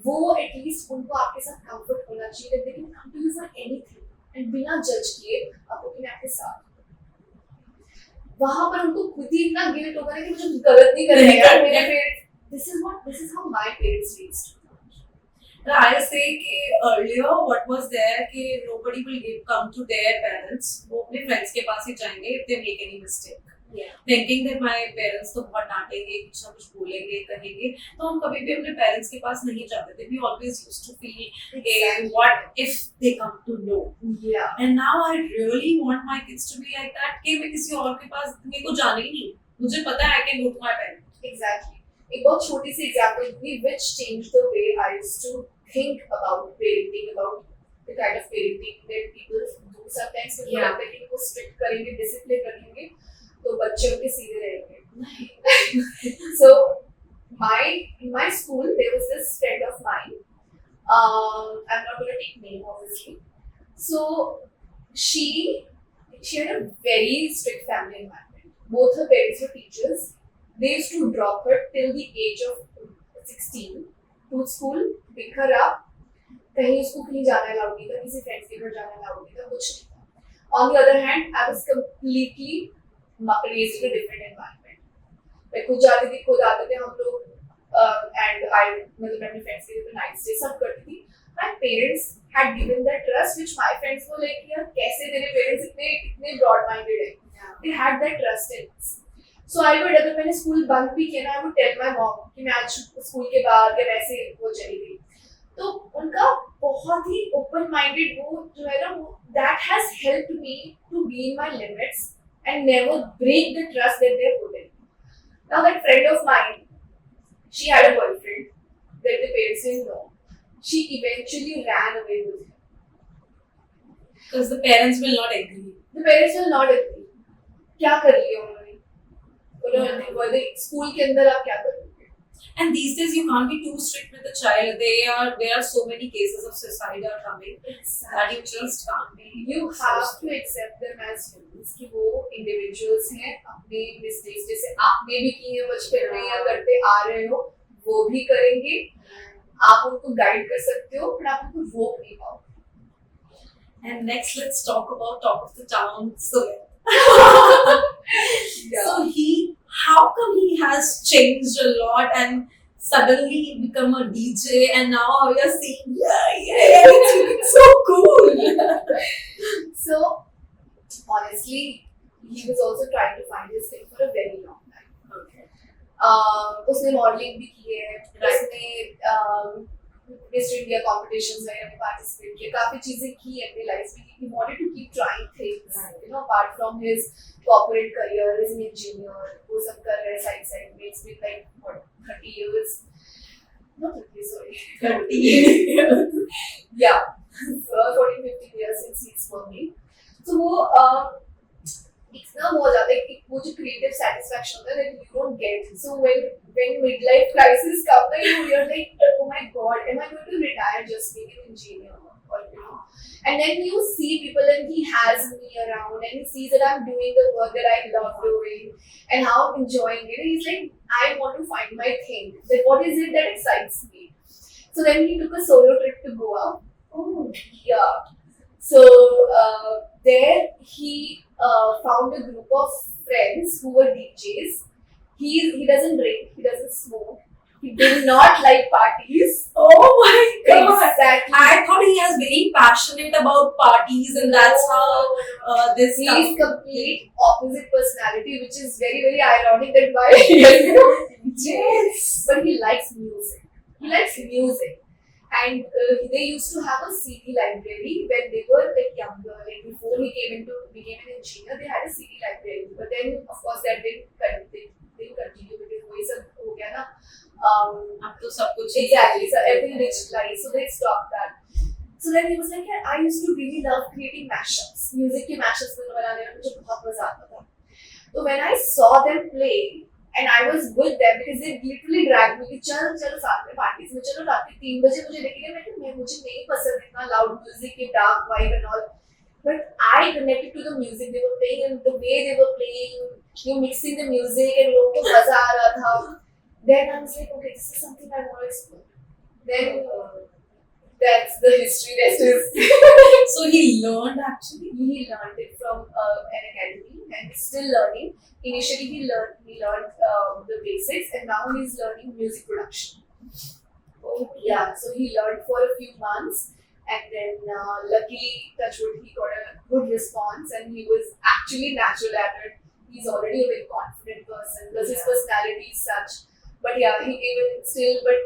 वो at least उनको आपके साथ comfort होना चाहिए that they can come to you for anything and बिना judge किए आप अपने आपके साथ। वहां पर उनको खुद ही इतना गिल्ट होगा कि मुझे गलत नहीं करना है मेरे parents. this is how my parents raised me. I say कि earlier what was there कि nobody will come to their parents, वो अपने friends के पास ही जाएंगे if they make any mistake. Thinking that my parents तो बहुत डांटेंगे, कुछ ना कुछ बोलेंगे, कहेंगे, तो हम कभी भी अपने parents के पास नहीं जाते थे. We always used to feel what if they come to know. And now I really want my kids to be like that कि मैं किसी और के पास मेरे को जाना ही नहीं, मुझे पता है I can go to my parents. Exactly. एक बहुत छोटी सी एग्जांपल थी which changed the way I used to think about parenting, about the kind of parenting that people do sometimes. मुझे लगता है कि वो strict करेंगे, discipline रखेंगे, तो बच्चे उनके सीधे रहेंगे। So in my school there was this friend of mine. I'm not going to take name obviously. So she had a very strict family environment. Both her parents were teachers. They used to drop her till the age of 16 to school, pick her up. कहीं उसको कहीं जाना allowed नहीं था, किसी friends के घर जाना अलाउड नहीं था, कुछ नहीं था। On the other hand, I was completely raised in a different environment. मैं खुद जाती थी, खुद आते थे हम लोग, and I मतलब अपने फ्रेंड्स के लिए नाइट स्टे सब करती थी। My parents had given that trust, which my friends were like, यार कैसे तेरे parents इतने broad minded हैं? They had that trust in us. So I would, अगर मैंने स्कूल बंक भी किया ना, I would tell my mom कि मैं आज स्कूल के बाद या वैसे वो चली गई। तो उनका बहुत ही open minded वो जो है ना, वो that has helped me to be in my limits and never break the trust that they put in. Now that friend of mine, she had a boyfriend that the parents didn't know. She eventually ran away with him. Because the parents will not agree. The parents will not agree. क्या कर लिया उन्होंने? उन्होंने school के अंदर आप क्या करोगे? And these days you can't be too strict with the child. There are so many cases of suicide are coming that you just can't be. You have to accept them as humans कि वो individuals हैं, अपने mistakes जैसे आपने भी की है बचपन में या करते आ रहे हो वो भी करेंगे. आप उनको गाइड कर सकते हो पर आप उनको रोक नहीं पाओ. And next, let's talk about top of the town, Sumit. Yeah. So how come he has changed a lot and suddenly become a DJ and now we are seeing, it's looking so cool. So honestly, he was also trying to find his thing for a very long time. Okay. उसने modelling भी की है, उसने miss India competitions में participate किया, काफी चीजें की अपनी लाइफ में. He wanted to keep trying things, apart from his corporate career as an engineer, वो सब कर रहे हैं side में. It's been like what 30 years, not 30, sorry, 30 years. yeah, 14-15 years since he's working. So वो इतना हो जाता है कि वो जो creative satisfaction होता है that you don't get. So when midlife crisis comes, you're like, oh my god, am I going to retire just being an engineer? And then you see people and he has me around and he sees that I'm doing the work that I love doing and how I'm enjoying it. And he's like, I want to find my thing. That what is it that excites me? So then he took a solo trip to Goa. Oh. Yeah. So there he found a group of friends who were DJs. He doesn't drink, he doesn't smoke, he did not like parties. Oh my god! Exactly. I thought he was very passionate about parties and that's how this He stuff. is complete opposite personality, which is very, very ironic that why he has Yes. But he likes music. He likes music. And they used to have a CD library when they were like younger, like before he became an engineer, they had a CD library. But then, of course, that didn't continue because वही सब हो गया ना. अब तो सब कुछ Exactly. So everything digitalized, so they stopped that. So then he was like, yeah, I used to really love creating mashups. Music के mashups बनाने में मुझे बहुत मजा आता था. So when I saw them play, and I was with them because they literally dragged me कि चल साथ में पार्टीज में चलो रात के 3 बजे मुझे लेके गए. मुझे नहीं पसंद इतना loud music के dark vibe and all, but I connected to the music they were playing and the way they were playing, mixing the music and लोगों को मजा आ रहा था. Then I was like, okay, this is something I want to explore. Then that's the history. Rest is. So he learned actually. He learned it from an academy and he's still learning. Initially, he learned the basics, and now he's learning music production. Oh yeah. So he learned for a few months, and then luckily, touch wood, he got a good response, and he was actually natural at it. He's already a very confident person. Plus, his personality is such. But yeah, he even still, but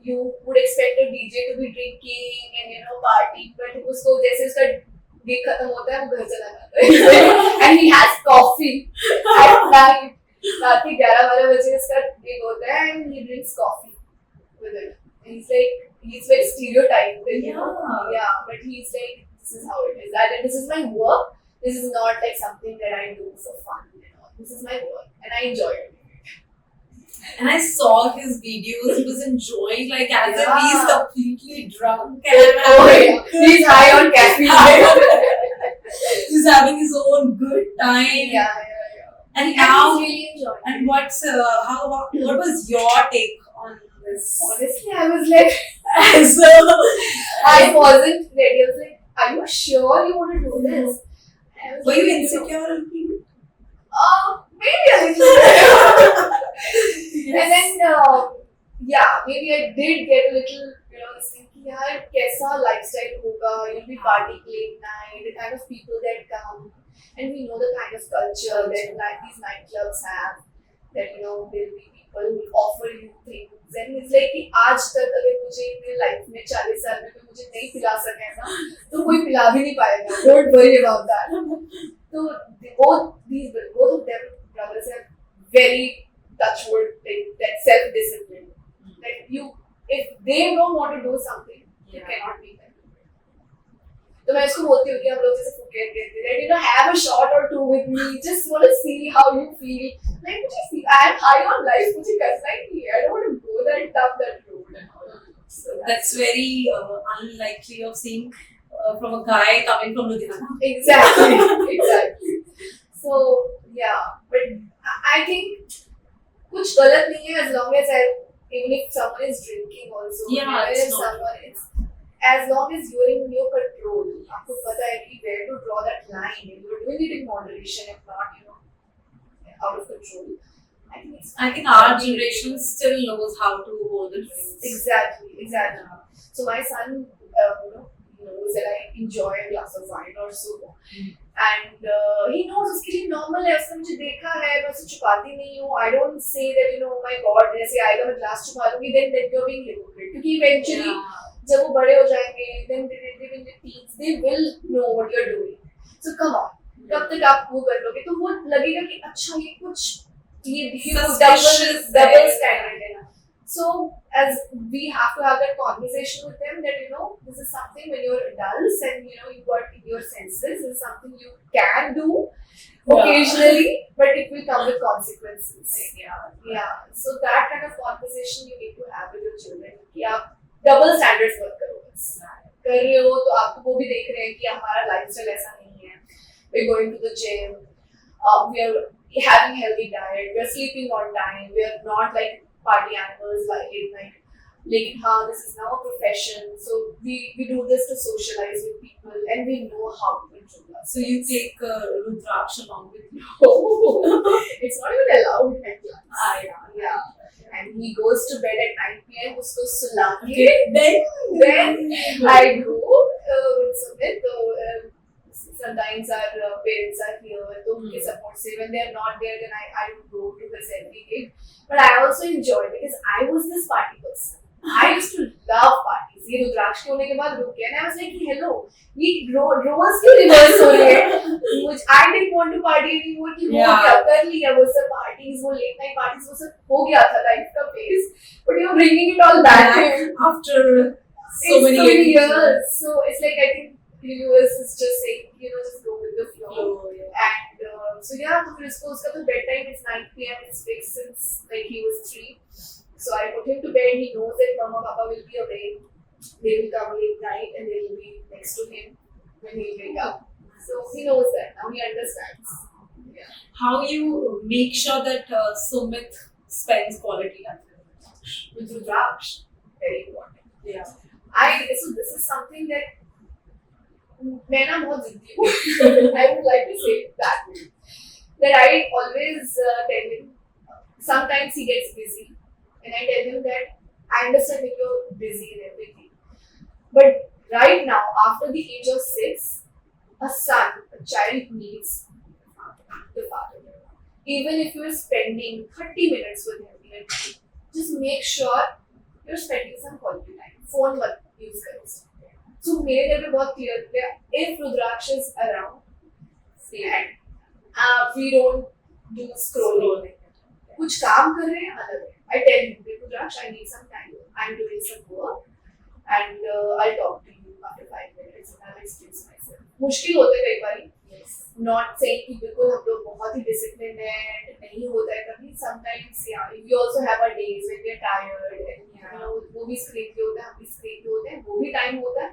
you would expect a DJ to be drinking and partying, but उसको जैसे उसका gig खत्म होता है वो घर चला जाता है. And he has coffee at night. रात के 11-12 बजे उसका gig होता है and he drinks coffee with it. And he's very stereotyped. Yeah, but he's like, this is how it is. This is my work. This is not like something that I do for fun. This is my work and I enjoy it. And I saw his videos, he was enjoying like as if he's completely drunk and he's high on caffeine. He's having his own good time. Yeah. And now, he's really enjoying. And what was your take on this? Honestly, I was like, so I wasn't ready. I was like, are you sure you want to do this? Were you insecure a little? Maybe a little bit. Yes. And then, maybe I did get a little, thinking, yaar, kaisa lifestyle hoga? You'll be partying late night, the kind of people that come, and we know the kind of culture that these nightclubs have. That there'll be people who offer you things, and it's like कि आज तक अगर मुझे अपने life में 40 साल में कोई मुझे नहीं पिला सके ना, तो कोई पिला भी नहीं पाएगा. Don't worry about that. So both of them brothers have very touchwood that self-discipline. That if they don't want to do something, you cannot make them do it. तो मैं इसको बोलती हूँ कि हम लोग जैसे फुकेट कहते हैं, have a shot or two with me, just want to see how you feel. Like मुझे I am high on life, मुझे करना ही नहीं है. I don't want to go that tough that road and all. So That's very unlikely of seeing from a guy coming from Ludhiana. exactly, exactly. So yeah, but I think कुछ गलत नहीं है as long as even if someone is drinking also, Yeah, even it's if not. someone is, as long as you're in your control, आपको पता है कि where to draw that line, and you're doing it in moderation, if not, out of control. I think it's I think our generation still knows how to hold the reins. exactly, exactly. So my son, knows that I enjoy a glass of wine or so, and he knows उसके लिए normal है. उसने मुझे देखा है, मैं उसे छुपाती नहीं हूँ. I don't say that oh my God ऐसे आएगा मैं glass छुपा दूँगी. Then you're being hypocrite. क्योंकि eventually जब वो बड़े हो जाएंगे, then they live in their teens, they will know what you're doing. So come on, कब तक आप वो कर लोगे? तो वो लगेगा कि अच्छा ये कुछ ये double standard है. So as we have to have that conversation with them that this is something when you're adults and you got in your senses, this is something you can do occasionally, but it will come with consequences. Yeah. So that kind of conversation you need to have with your children कि आप double standards मत करो. बस कर रहे हो तो आपको वो भी देख रहे हैं कि हमारा lifestyle ऐसा नहीं है. We're going to the gym. We are having healthy diet. We are sleeping on time. We are not like party animals like late night. Like, this is now a profession. So we do this to socialize with people and we know how to control us. So you take Rudraksh along with you. It's not even allowed at class. Yeah. And he goes to bed at 9 p.m. Usko sula ke. Then I go with Sumit. Sometimes our parents are here, so उनके support से when they are not there, then I don't go to his every gig. But I also enjoy because I was this party person. I used to love parties. ये रुद्राक्ष के होने के बाद रुक गया. And I was like, hello, ये roles क्यों reverse हो रहे हैं? I didn't want to party anymore. कि हो गया, कर लिया वो सब parties, वो late night parties, वो सब हो गया था life का phase. But you're bringing it all back after so many years. So it's like I think universe is just saying, just go with the flow. And so yeah, तो फिर उसका तो bedtime is 9 p.m. It's fixed since like he was 3. So I put him to bed. He knows that Mama Papa will be awake. They will come late night and they will be next to him when he wake up. So he knows that now. He understands. Yeah. How you make sure that Sumit spends quality time with Rudraksh? Very important. Yeah. So this is something that मैं ना बहुत जिद्दी हूँ. I would like to say it that way. That I always tell him. Sometimes he gets busy, and I tell him that I understand that you're busy and everything, but right now, after the age of 6, a child needs the father. Even if you're spending 30 minutes with him in a day, just make sure you're spending some quality time. Phone मत use करो. So मेरे घर पे बहुत clear है. If Rudraksh is around, and we don't do scrolling. कुछ काम कर रहे हैं अलग है. I tell him, Rudraksh, I need some time. I'm doing some work, and I'll talk to you after 5 minutes, and I'll excuse myself. मुश्किल होता है कई बारी. Not saying कि बिल्कुल हम लोग बहुत ही disciplined हैं, नहीं होता है कभी. Sometimes, we also have our days when we're tired, and वो भी screen पे होता है, हम भी screen पे होते हैं, वो भी time होता है.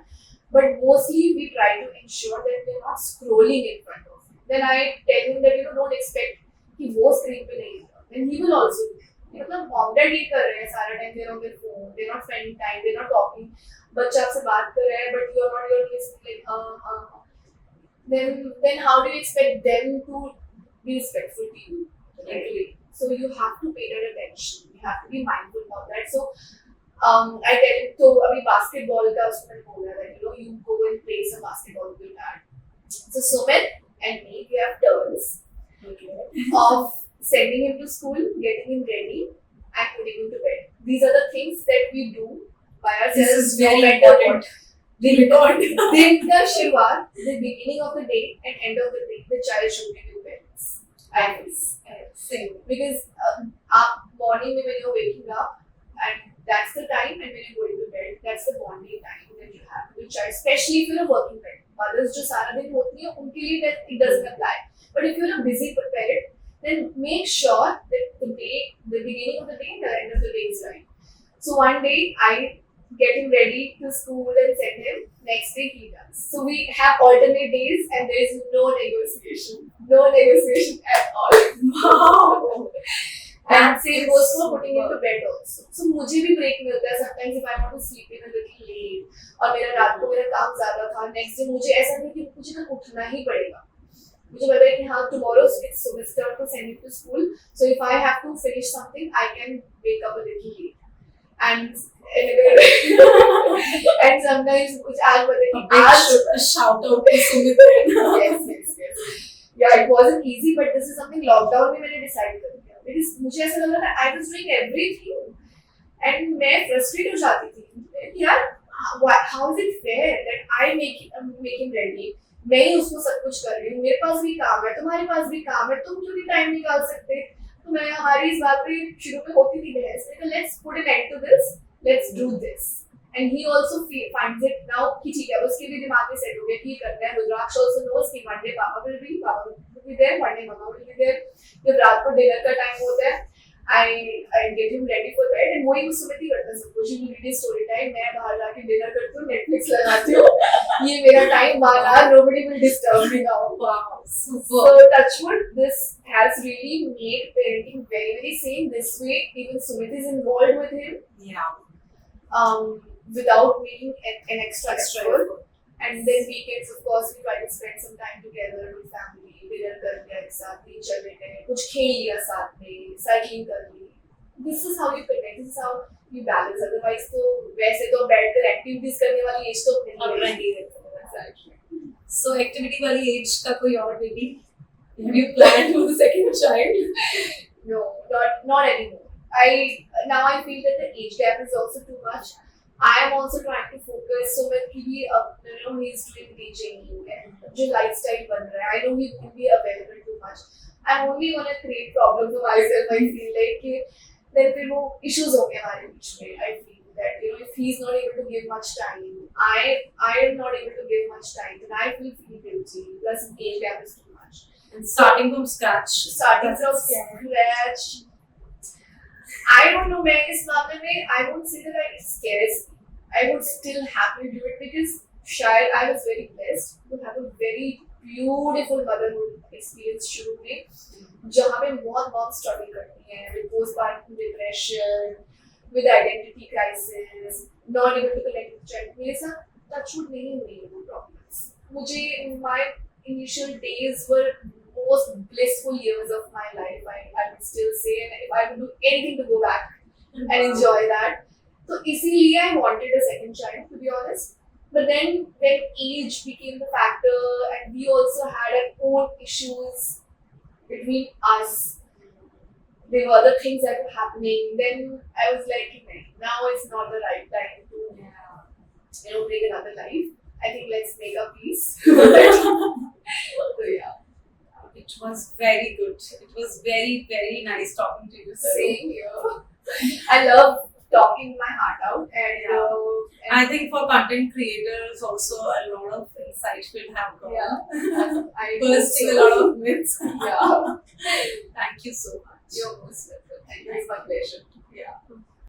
But mostly we try to ensure that we're not scrolling in front of him. Then I tell him that don't expect कि वो screen पे नहीं है. Then he will also. मतलब mom dad ये कर रहे हैं सारा time, they're on their phone, they're not spending time, they're not talking. बच्चा आपसे बात कर रहा है, but you're listening like Then how do you expect them to be respectful to you? Right? So you have to pay that attention. You have to be mindful of that. So I tell him तो अभी basketball का उसको मैंने बोला that you go and play some basketball with your dad. So Sumit and me, we have turns of sending him to school, getting him ready, and putting him to bed. These are the things that we do by ourselves. This is very important. दिन का शुरुआत, the beginning of the day and end of the day, the child should be with parents. I think because आप morning में when you're waking up, and that's the time, and when you're going to bed, that's the bonding time that you have with child. Especially if you're a working parent. Mothers जो सारा दिन होती हैं, उनके लिए that it doesn't apply. But if you're a busy parent, then make sure that the beginning of the day and the end of the day is right. So one day I get him ready to school and send him. Next day he does. So we have alternate days and there is no negotiation at all. Wow. And same goes for putting him to bed also. So मुझे भी break मिलता है sometimes if I want to sleep in a little late और मेरा रात को मेरा काम ज़्यादा था next day मुझे ऐसा नहीं कि मुझे ना उठना ही पड़ेगा. मुझे पता है कि हाँ tomorrow it's semester to send him to school. So if I have to finish something I can wake up a little late. And and sometimes कुछ आज पता है कि A shout out to Sumit. yes. Yeah, it wasn't easy, but this is something lockdown में मैंने decide कर दिया. Because मुझे ऐसा लग रहा था I was doing everything, and मैं frustrated हो जाती थी. यार, how is it fair that I make him ready? मैं ही उसको सब कुछ कर रही हूँ. मेरे पास भी काम है, तुम्हारे पास भी काम है. तुम क्यों नहीं टाइम निकाल सकते? तो मैं हमारी इस बात पे शुरू में होती थी बहस. Let's put an end to this. Let's do this. And he also finds it now कि ठीक है उसके भी दिमाग में सेट हो गया कि ये करना है. रुद्राक्ष also knows कि Monday पापा will be there, Monday mama will be there. जब रात को डिनर का टाइम होता है I get him ready for bed and वही सुमित ही करता है सब कुछ. He read story time, मैं बाहर जाके डिनर करती हूँ, Netflix लगाती हूँ. ये मेरा टाइम वाला, nobody will disturb me now. Wow, super. So touchwood, this has really made parenting very very same. This way even Sumit is involved with him. Yeah. Without making an extra Extra effort. effort. And then weekends, of course, we try to spend some time together with family. Dinner कर लिया एक साथ, बीच चले गए, कुछ खेल लिया साथ में, cycling कर ली. This is how you connect. This is how you balance. Otherwise, तो वैसे तो बैठकर activities करने वाली age तो अब नहीं नहीं है. है. Exactly. So activity वाली age का कोई और baby? Have you planned for the second child? No, not anymore. Now I feel that the age gap is also too much. I am also trying to focus so that he he's doing teaching and जो lifestyle बन रहा है. I know he will be available too much. I only want to create problems for myself. I feel like कि then फिर वो issues होंगे हमारे बीच में. I feel that if he's not able to give much time, I am not able to give much time, then I feel guilty. Plus age gap is too much. And starting from scratch. Starting from scratch. I don't know where इस मामले में I won't say that it scares me. I would still happily do it because शायद I was very blessed to have a very beautiful motherhood experience शुरू में जहाँ पे बहुत struggle करती हैं with postpartum depression, with identity crisis, not able to connect with child. मेरे साथ touchwood नहीं हुई वो problems. मुझे my initial days were most blissful years of my life. I would still say, and if I would do anything to go back and enjoy that. So इसीलिए I wanted a second child, to be honest. But then when age became the factor and we also had our own issues between us, there were other things that were happening. Then I was like, now is not the right time to bring another life. I think let's make a peace. So yeah. It was very good. It was very, very nice talking to you, Saru. Same here. I love talking my heart out, and I think for content creators also a lot of insights will have gone. I Bursting a lot of myths. Yeah. Thank you so much. You're most welcome. Thank you. It's my pleasure.